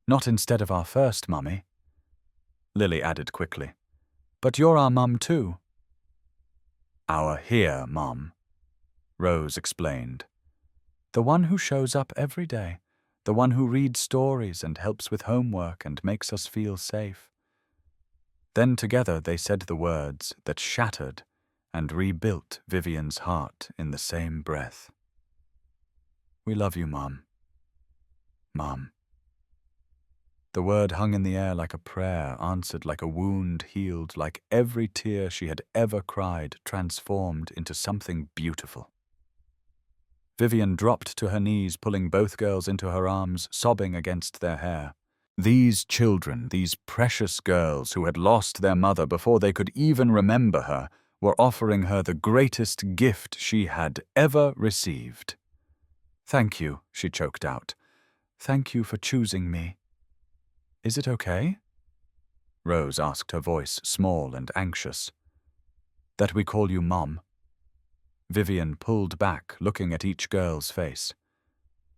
"Not instead of our first mummy." Lily added quickly, "But you're our mum too." "Our here mum," Rose explained. "The one who shows up every day, the one who reads stories and helps with homework and makes us feel safe." Then together they said the words that shattered and rebuilt Vivian's heart in the same breath. "We love you, Mum. Mum." The word hung in the air like a prayer, answered like a wound healed, like every tear she had ever cried transformed into something beautiful. Vivian dropped to her knees, pulling both girls into her arms, sobbing against their hair. These children, these precious girls who had lost their mother before they could even remember her, were offering her the greatest gift she had ever received. "Thank you," she choked out. "Thank you for choosing me." "Is it okay?" Rose asked, her voice small and anxious. "That we call you Mom?" Vivian pulled back, looking at each girl's face.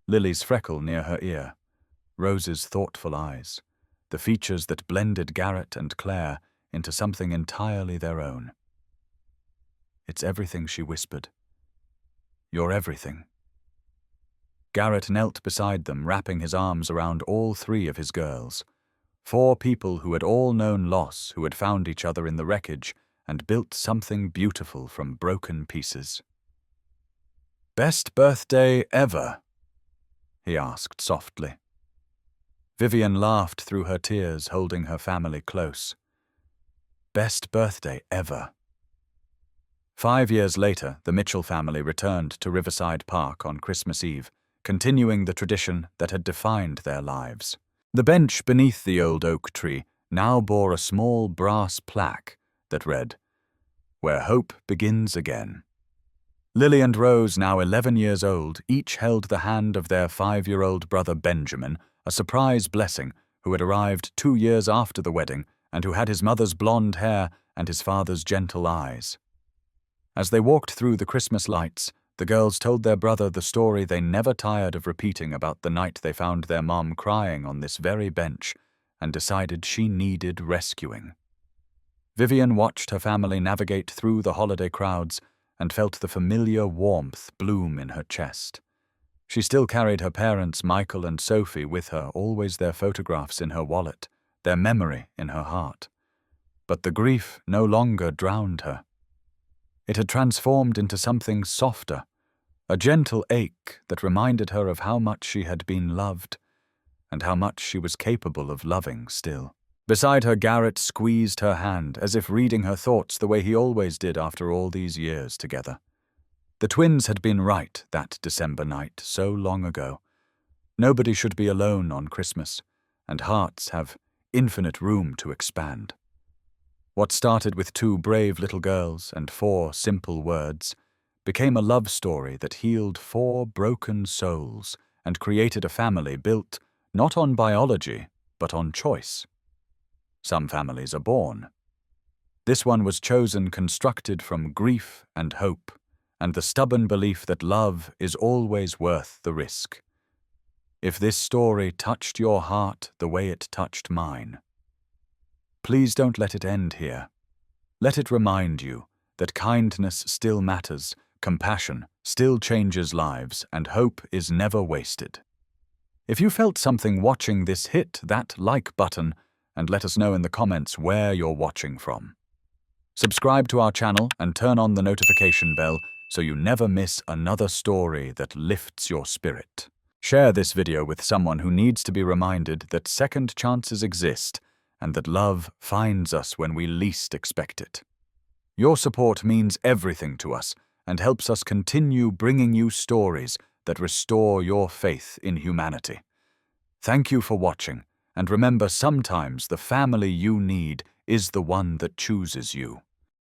Lily's freckle near her ear, Rose's thoughtful eyes, the features that blended Garrett and Claire into something entirely their own. "It's everything," she whispered. "You're everything." Garrett knelt beside them, wrapping his arms around all 3 of his girls. 4 people who had all known loss, who had found each other in the wreckage and built something beautiful from broken pieces. "Best birthday ever?" he asked softly. Vivian laughed through her tears, holding her family close. "Best birthday ever." 5 years later, the Mitchell family returned to Riverside Park on Christmas Eve, continuing the tradition that had defined their lives. The bench beneath the old oak tree now bore a small brass plaque that read, "Where hope begins again." Lily and Rose, now 11 years old, each held the hand of their 5-year-old brother Benjamin, a surprise blessing, who had arrived 2 years after the wedding and who had his mother's blonde hair and his father's gentle eyes. As they walked through the Christmas lights, the girls told their brother the story they never tired of repeating about the night they found their mom crying on this very bench and decided she needed rescuing. Vivian watched her family navigate through the holiday crowds and felt the familiar warmth bloom in her chest. She still carried her parents, Michael and Sophie, with her, always their photographs in her wallet, their memory in her heart. But the grief no longer drowned her. It had transformed into something softer, a gentle ache that reminded her of how much she had been loved and how much she was capable of loving still. Beside her, Garrett squeezed her hand, as if reading her thoughts the way he always did after all these years together. The twins had been right that December night, so long ago. Nobody should be alone on Christmas, and hearts have infinite room to expand. What started with 2 brave little girls and 4 simple words became a love story that healed 4 broken souls and created a family built not on biology, but on choice. Some families are born. This one was chosen, constructed from grief and hope, and the stubborn belief that love is always worth the risk. If this story touched your heart the way it touched mine, please don't let it end here. Let it remind you that kindness still matters, compassion still changes lives, and hope is never wasted. If you felt something watching this, hit that like button and let us know in the comments where you're watching from. Subscribe to our channel and turn on the notification bell so you never miss another story that lifts your spirit. Share this video with someone who needs to be reminded that second chances exist and that love finds us when we least expect it. Your support means everything to us and helps us continue bringing you stories that restore your faith in humanity. Thank you for watching, and remember, sometimes the family you need is the one that chooses you.